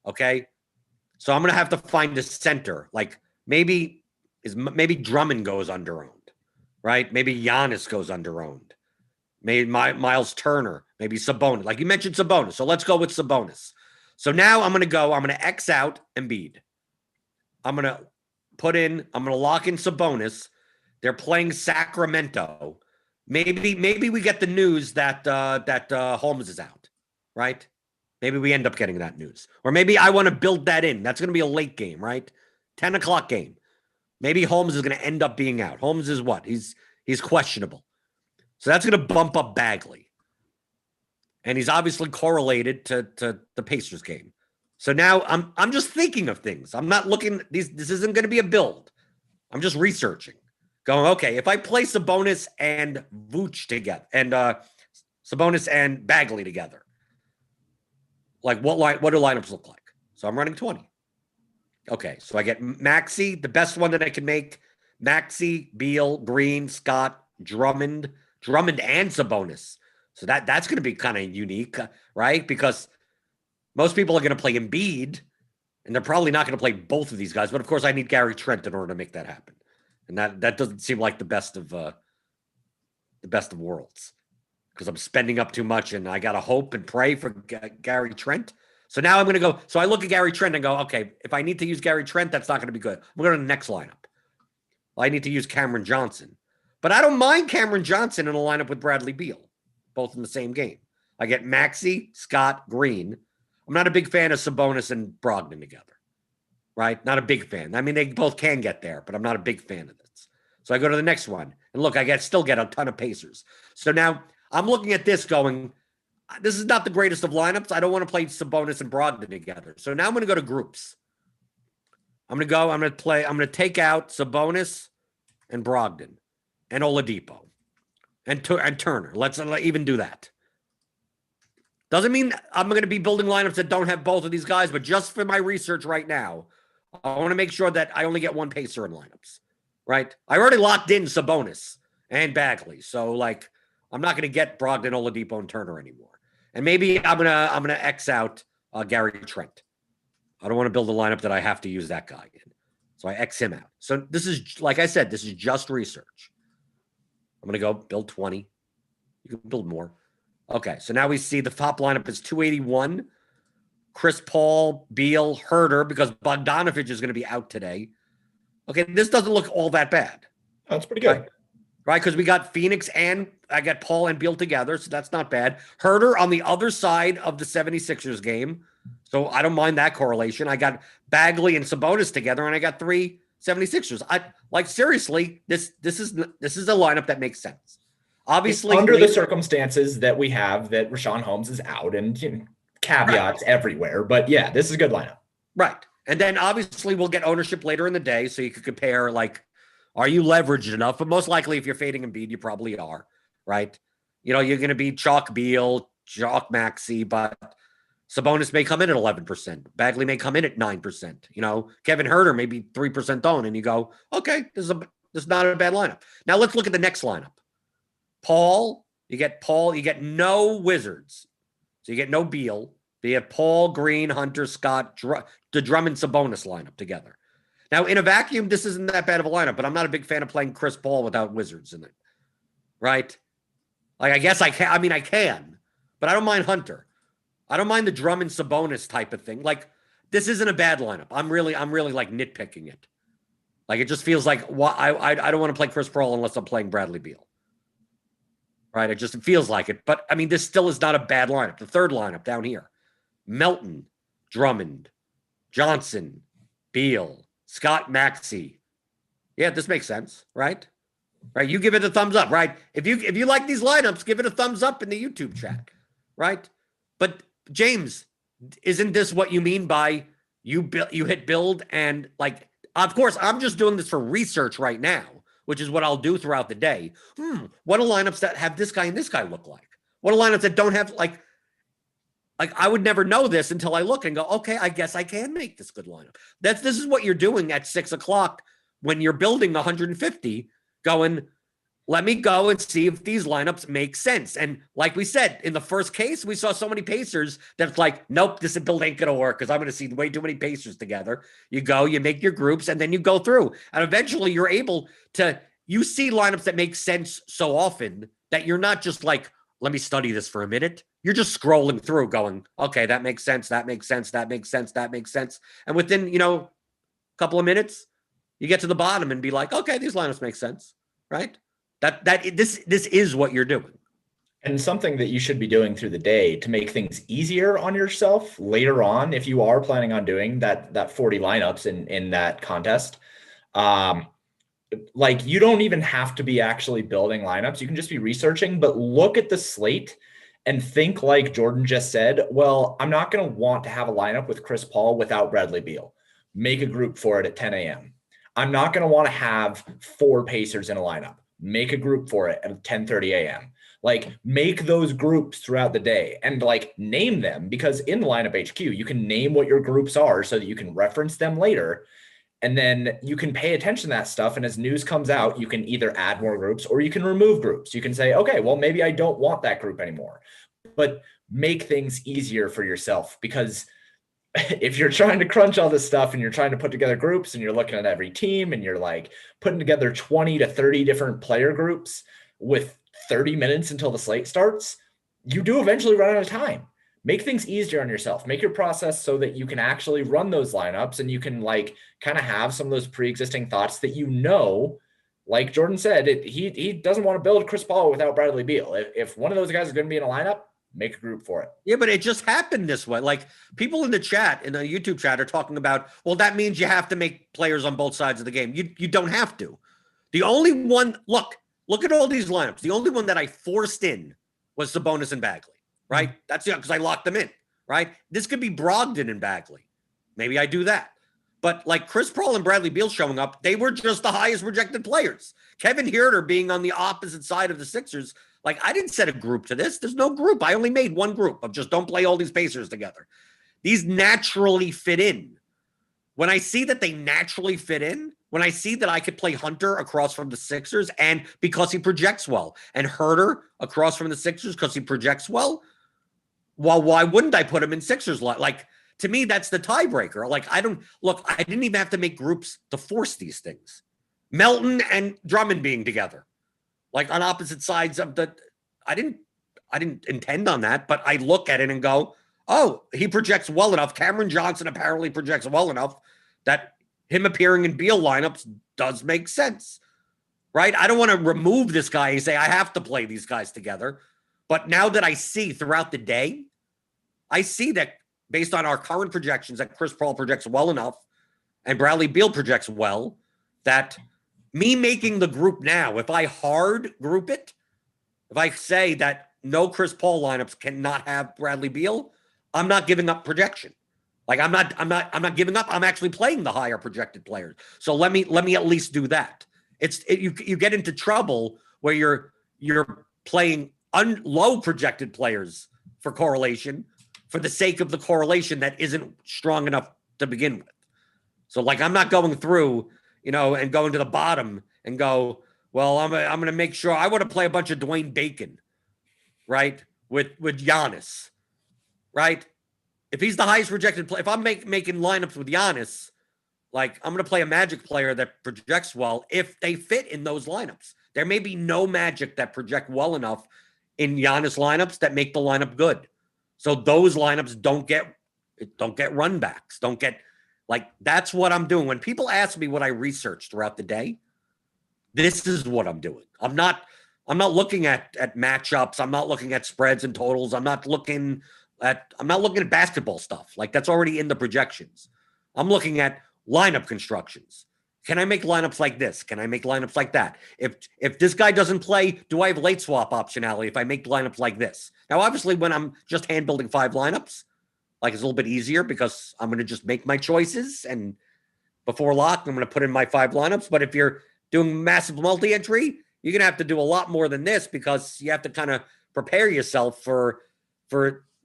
Okay? So I'm going to have to find a center. Like maybe Drummond goes under-owned, right? Maybe Giannis goes under-owned. Maybe Miles Turner, maybe Sabonis. Like you mentioned Sabonis. So let's go with Sabonis. So now I'm going to X out Embiid. I'm going to lock in Sabonis. They're playing Sacramento. Maybe we get the news that Holmes is out, right? Maybe we end up getting that news. Or maybe I want to build that in. That's going to be a late game, right? 10 o'clock game. Maybe Holmes is going to end up being out. Holmes is what? He's questionable. So that's going to bump up Bagley. And he's obviously correlated to the Pacers game. So now I'm just thinking of things. I'm not looking, this isn't going to be a build. I'm just researching. Going, okay, if I play Sabonis and Vooch together, and Sabonis and Bagley together, like what do lineups look like? So I'm running 20. Okay, so I get Maxey, the best one that I can make, Maxey, Beal, Green, Scott, Drummond and Sabonis. So that's going to be kind of unique, right? Because most people are going to play Embiid, and they're probably not going to play both of these guys. But of course, I need Gary Trent in order to make that happen, and that doesn't seem like the best of worlds, because I'm spending up too much, and I got to hope and pray for Gary Trent. So now I'm going to go. So I look at Gary Trent and go, okay, if I need to use Gary Trent, that's not going to be good. I'm going to the next lineup. Well, I need to use Cameron Johnson, but I don't mind Cameron Johnson in a lineup with Bradley Beal, both in the same game. I get Maxey, Scott, Green. I'm not a big fan of Sabonis and Brogdon together, right? Not a big fan. I mean, they both can get there, but I'm not a big fan of this. So I go to the next one, and look, I still get a ton of Pacers. So now I'm looking at this going, this is not the greatest of lineups. I don't want to play Sabonis and Brogdon together. So now I'm going to go to groups. I'm going to take out Sabonis and Brogdon and Oladipo and Turner. Let's even do that. Doesn't mean I'm going to be building lineups that don't have both of these guys, but just for my research right now, I want to make sure that I only get one pacer in lineups, right? I already locked in Sabonis and Bagley. So, like, I'm not going to get Brogdon, Oladipo, and Turner anymore. And maybe I'm gonna X out Gary Trent. I don't want to build a lineup that I have to use that guy in. So I X him out. So this is, like I said, this is just research. I'm going to go build 20. You can build more. Okay, so now we see the top lineup is 281. Chris Paul, Beal, Herder, because Bogdanovich is going to be out today. Okay, this doesn't look all that bad. That's pretty good. Right, because we got Phoenix and I got Paul and Beal together, so that's not bad. Herder on the other side of the 76ers game, so I don't mind that correlation. I got Bagley and Sabonis together, and I got 3 76ers. Seriously, this is a lineup that makes sense. Obviously, under the circumstances that we have, that Rashawn Holmes is out, and caveats everywhere, but yeah, this is a good lineup. Right, and then obviously we'll get ownership later in the day, so you could compare are you leveraged enough? But most likely, if you're fading Embiid, you probably are, right? You're going to be chalk Beal, chalk Maxey, but Sabonis may come in at 11%. Bagley may come in at 9%. Kevin Herter may be 3% owned, and you go, okay, this is not a bad lineup. Now let's look at the next lineup. You get no Wizards. So you get no Beal. But you have Paul, Green, Hunter, Scott, the Drummond Sabonis lineup together. Now, in a vacuum, this isn't that bad of a lineup, but I'm not a big fan of playing Chris Paul without Wizards in it, right? I guess I can. I can, but I don't mind Hunter. I don't mind the Drummond Sabonis type of thing. This isn't a bad lineup. I'm really nitpicking it. It just feels like I don't want to play Chris Paul unless I'm playing Bradley Beal, right? It feels like it. But this still is not a bad lineup. The third lineup down here: Melton, Drummond, Johnson, Beal, Scott, Maxey. Yeah, this makes sense, right? Right. You give it a thumbs up, right? If you like these lineups, give it a thumbs up in the YouTube chat, right? But James, isn't this what you mean by you hit build and of course I'm just doing this for research right now, which is what I'll do throughout the day. What are lineups that have this guy and this guy look like? What are lineups that don't have I would never know this until I look and go, okay, I guess I can make this good lineup. This is what you're doing at 6:00 when you're building 150, going, let me go and see if these lineups make sense. And like we said, in the first case, we saw so many Pacers that's nope, this build ain't going to work because I'm going to see way too many Pacers together. You go, you make your groups, and then you go through. And eventually you're able to, you see lineups that make sense so often that you're not just let me study this for a minute. You're just scrolling through going, okay, that makes sense. That makes sense. That makes sense. That makes sense. And within, a couple of minutes, you get to the bottom and be like, okay, these lineups make sense, right? This is what you're doing. And something that you should be doing through the day to make things easier on yourself later on, if you are planning on doing that 40 lineups in that contest, you don't even have to be actually building lineups. You can just be researching, but look at the slate and think like Jordan just said, well, I'm not going to want to have a lineup with Chris Paul without Bradley Beal. Make a group for it at 10 a.m. I'm not going to want to have 4 Pacers in a lineup. Make a group for it at 10:30 a.m. Make those groups throughout the day and name them, because in the lineup HQ, you can name what your groups are so that you can reference them later. And then you can pay attention to that stuff. And as news comes out, you can either add more groups or you can remove groups. You can say, okay, well, maybe I don't want that group anymore, but make things easier for yourself. Because if you're trying to crunch all this stuff and you're trying to put together groups and you're looking at every team and you're putting together 20 to 30 different player groups with 30 minutes until the slate starts, you do eventually run out of time. Make things easier on yourself. Make your process so that you can actually run those lineups and you can kind of have some of those pre-existing thoughts that like Jordan said, he doesn't want to build Chris Paul without Bradley Beal. If one of those guys is going to be in a lineup, make a group for it. Yeah, but it just happened this way. People in the chat, in the YouTube chat, are talking about, well, that means you have to make players on both sides of the game. You don't have to. The only one, look at all these lineups. The only one that I forced in was Sabonis and Bagley, right? That's because I locked them in, right? This could be Brogdon and Bagley. Maybe I do that. But Chris Paul and Bradley Beal showing up, they were just the highest projected players. Kevin Herter being on the opposite side of the Sixers, I didn't set a group to this. There's no group. I only made one group of just don't play all these Pacers together. These naturally fit in. when I see that they naturally fit in, when I see that I could play Hunter across from the Sixers and because he projects well, and Herter across from the Sixers because he projects well, why wouldn't I put him in Sixers? Like, to me, that's the tiebreaker. Like, I didn't even have to make groups to force these things. Melton and Drummond being together, like on opposite sides of I didn't intend on that, but I look at it and go, oh, he projects well enough. Cameron Johnson apparently projects well enough that him appearing in Beal lineups does make sense, right? I don't want to remove this guy and say I have to play these guys together. But now that I see throughout the day, I see that based on our current projections that Chris Paul projects well enough and Bradley Beal projects well, that me making the group now, if I hard group it, if I say that no Chris Paul lineups cannot have Bradley Beal, I'm not giving up projection. Like I'm not giving up. I'm actually playing the higher projected players. So let me at least do that. You get into trouble where you're playing low projected players for correlation for the sake of the correlation that isn't strong enough to begin with. So like I'm not going through, and going to the bottom and go, well, I'm going to make sure I want to play a bunch of Dwayne Bacon, right? With Giannis, right? If he's the highest projected player, if I'm making lineups with Giannis, like I'm going to play a Magic player that projects well if they fit in those lineups. There may be no Magic that project well enough in Giannis lineups that make the lineup good. So those lineups don't get run backs, that's what I'm doing. When people ask me what I research throughout the day, this is what I'm doing. I'm not looking at matchups. I'm not looking at spreads and totals. I'm not looking at basketball stuff. Like that's already in the projections. I'm looking at lineup constructions. Can I make lineups like this? Can I make lineups like that? If this guy doesn't play, do I have late swap optionality if I make lineups like this? Now, obviously, when I'm just hand building 5 lineups, like it's a little bit easier because I'm going to just make my choices, and before lock, I'm going to put in my 5 lineups. But if you're doing massive multi-entry, you're going to have to do a lot more than this because you have to kind of prepare yourself for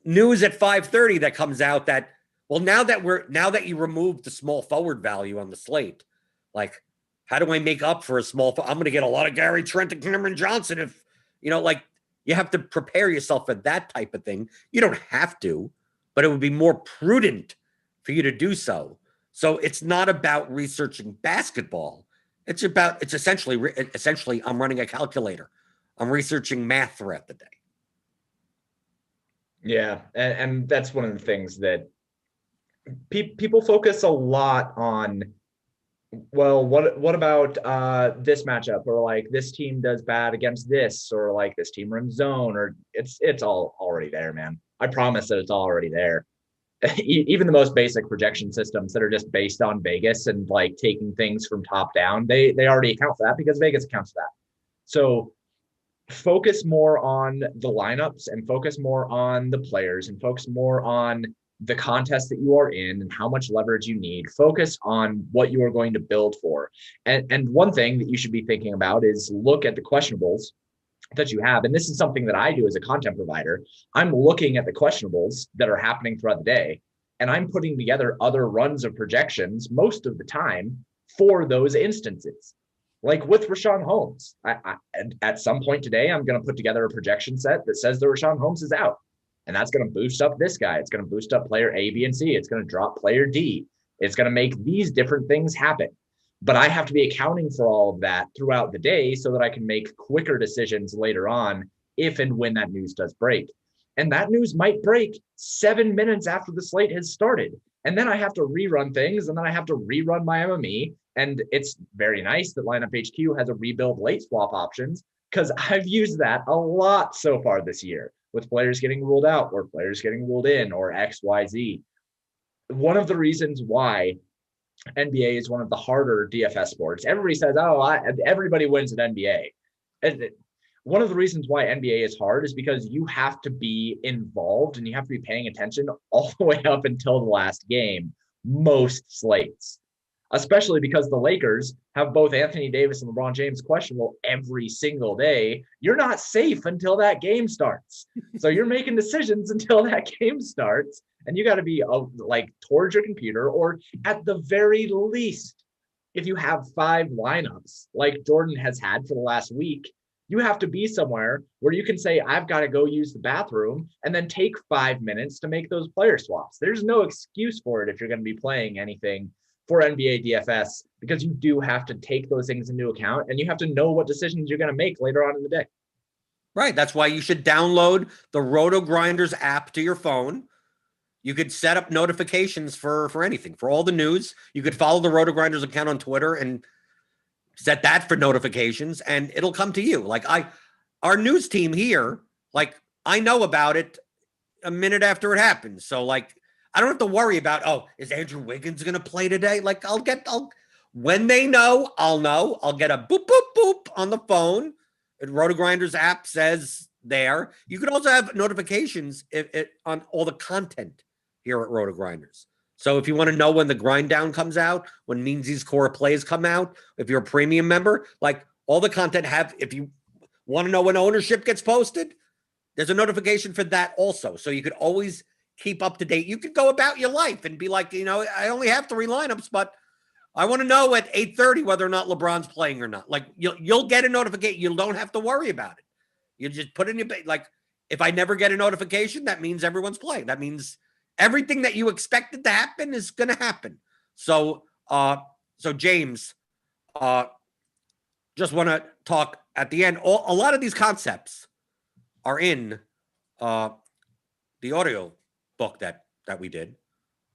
news at 5:30 that comes out that, well, now that you removed the small forward value on the slate, like, how do I make up for a small? I'm going to get a lot of Gary Trent and Cameron Johnson. If you have to prepare yourself for that type of thing. You don't have to, but it would be more prudent for you to do so. So it's not about researching basketball. It's essentially I'm running a calculator. I'm researching math throughout the day. Yeah, and that's one of the things that people focus a lot on. Well, what about this matchup, or like this team does bad against this, or like this team runs zone, or it's all already there, man. I promise that it's already there. Even the most basic projection systems that are just based on Vegas and like taking things from top down, they already account for that because Vegas accounts for that. So focus more on the lineups and focus more on the players and focus more on the contest that you are in and how much leverage you need. Focus on what you are going to build for. And one thing that you should be thinking about is look at the questionables that you have. And this is something that I do as a content provider. I'm looking at the questionables that are happening throughout the day, and I'm putting together other runs of projections most of the time for those instances. Like with Rashawn Holmes, at some point today, I'm going to put together a projection set that says that Rashawn Holmes is out. And that's going to boost up this guy. It's going to boost up player A, B, and C. It's going to drop player D. It's going to make these different things happen. But I have to be accounting for all of that throughout the day so that I can make quicker decisions later on if and when that news does break. And that news might break 7 minutes after the slate has started. And then I have to rerun things, and then I have to rerun my MME. And it's very nice that Lineup HQ has a rebuild late swap options, because I've used that a lot so far this year with players getting ruled out or players getting ruled in or XYZ. One of the reasons why NBA is one of the harder DFS sports, everybody says, everybody wins at NBA. And one of the reasons why NBA is hard is because you have to be involved and you have to be paying attention all the way up until the last game, most slates. especially because the Lakers have both Anthony Davis and LeBron James questionable every single day. You're not safe until that game starts. So you're making decisions until that game starts, and you got to be like towards your computer, or at the very least, if you have 5 lineups like Jordan has had for the last week, you have to be somewhere where you can say, I've got to go use the bathroom, and then take 5 minutes to make those player swaps. There's no excuse for it if you're going to be playing anything for NBA DFS, because you do have to take those things into account, and you have to know what decisions you're going to make later on in the day. Right. That's why you should download the RotoGrinders app to your phone. You could set up notifications for anything, for all the news. You could follow the RotoGrinders account on Twitter and set that for notifications, and it'll come to you. Like our news team here, like I know about it a minute after it happens. So like, I don't have to worry about, oh, is Andrew Wiggins going to play today? Like when they know, I'll know. I'll get a boop, boop, boop on the phone. And RotoGrinders app says there. You can also have notifications on all the content here at RotoGrinders. So if you want to know when the grind down comes out, when Meansy's core plays come out, if you're a premium member, like all the content if you want to know when ownership gets posted, there's a notification for that also. So you could always keep up to date. You could go about your life and be like, I only have 3 lineups, but I want to know at 8:30 whether or not LeBron's playing or not. Like you'll get a notification. You don't have to worry about it. You just put in your, like, if I never get a notification, that means everyone's playing. That means everything that you expected to happen is going to happen. So, James, just want to talk at the end. A lot of these concepts are in the audio book that we did,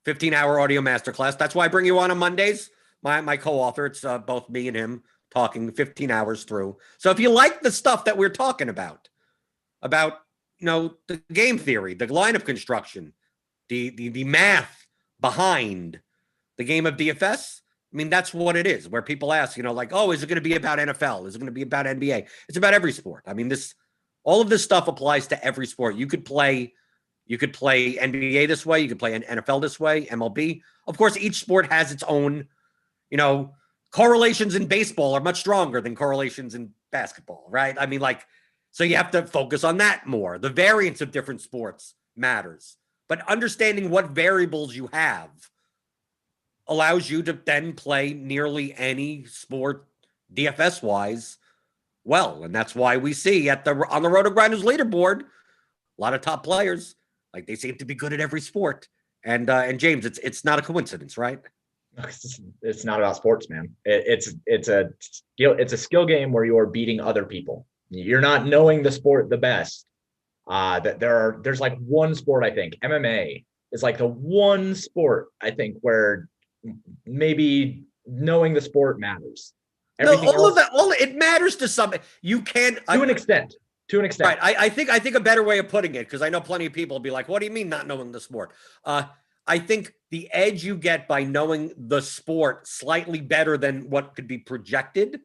15-hour audio masterclass. That's why I bring you on Mondays. My co-author, it's both me and him talking 15 hours through. So if you like the stuff that we're talking about the game theory, the lineup construction, the math behind the game of DFS, I mean, that's what it is, where people ask, like, oh, is it going to be about NFL? Is it going to be about NBA? It's about every sport. I mean, all of this stuff applies to every sport. You could play NBA this way. You could play NFL this way, MLB. Of course, each sport has its own, correlations in baseball are much stronger than correlations in basketball, right? I mean, so you have to focus on that more. The variance of different sports matters. But understanding what variables you have allows you to then play nearly any sport DFS-wise well. And that's why we see on the RotoGrinders leaderboard, a lot of top players, like they seem to be good at every sport. And James, it's not a coincidence, right? It's not about sports, man. It's a skill game where you are beating other people. You're not knowing the sport the best. There's like one sport, I think MMA is like the one sport I think where maybe knowing the sport matters. Everything else, it matters to some. You can to an extent. Right. I think a better way of putting it, because I know plenty of people will be like, what do you mean not knowing the sport? I think the edge you get by knowing the sport slightly better than what could be projected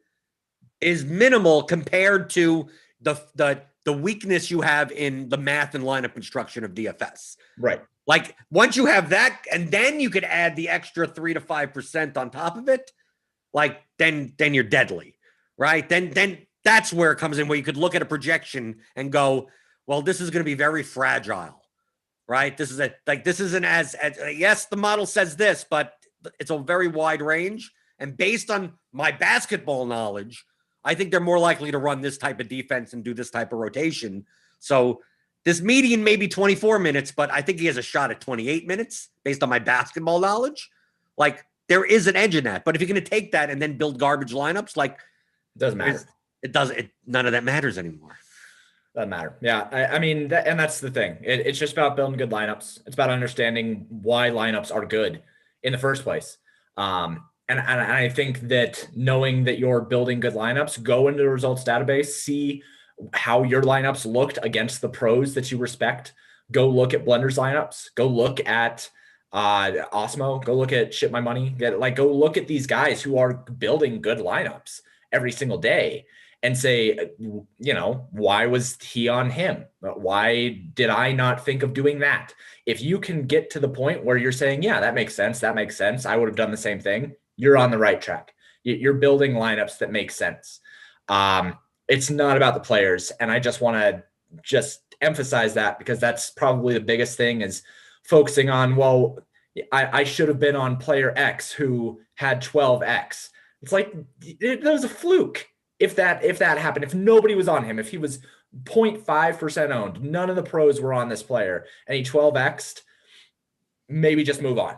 is minimal compared to the weakness you have in the math and lineup construction of DFS. Right. Like once you have that, and then you could add the extra 3 to 5% on top of it, like then you're deadly, right? Then that's where it comes in, where you could look at a projection and go, well, this is going to be very fragile. Right. This isn't as yes, the model says this, but it's a very wide range. And based on my basketball knowledge, I think they're more likely to run this type of defense and do this type of rotation. So this median may be 24 minutes, but I think he has a shot at 28 minutes based on my basketball knowledge. Like there is an edge in that. But if you're going to take that and then build garbage lineups, like it doesn't matter. None of that matters anymore. Doesn't matter. Yeah. I mean, and that's the thing. It's just about building good lineups. It's about understanding why lineups are good in the first place. And I think that knowing that you're building good lineups, go into the results database, see how your lineups looked against the pros that you respect. Go look at Blender's lineups. Go look at Osmo. Go look at Ship My Money. Go look at these guys who are building good lineups every single day. And say, why was he on him? Why did I not think of doing that? If you can get to the point where you're saying, yeah, that makes sense. I would have done the same thing. you're on the right track. You're building lineups that make sense. It's not about the players. And I just want to just emphasize that, because that's probably the biggest thing, is focusing on, well, I should have been on player X who had 12X. It's like, it was a fluke. If that happened, if nobody was on him, if he was 0.5% owned, none of the pros were on this player, and he 12X'd, maybe just move on.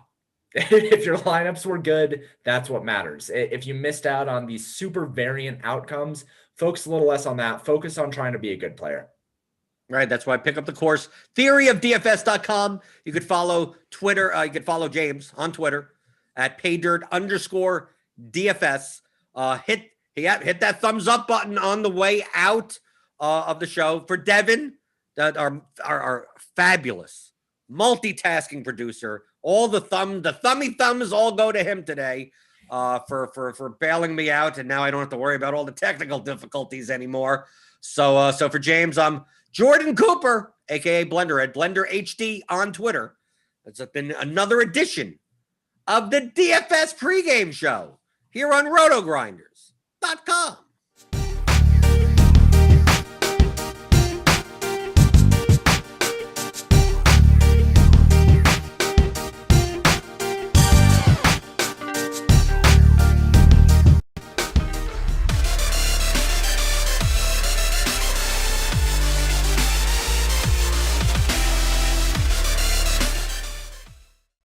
If your lineups were good, that's what matters. If you missed out on these super variant outcomes, focus a little less on that. Focus on trying to be a good player. Right. That's why I pick up the course, theoryofdfs.com. You could follow Twitter. You could follow James on Twitter at paydirt_DFS. Hit that thumbs up button on the way out of the show. For Devin, our fabulous multitasking producer, all the thummy thumbs all go to him today for bailing me out, and now I don't have to worry about all the technical difficulties anymore. So for James, I'm Jordan Cooper, aka blenderhd, blenderhd on Twitter. It's been another edition of the DFS pregame show here on RotoGrinders.com.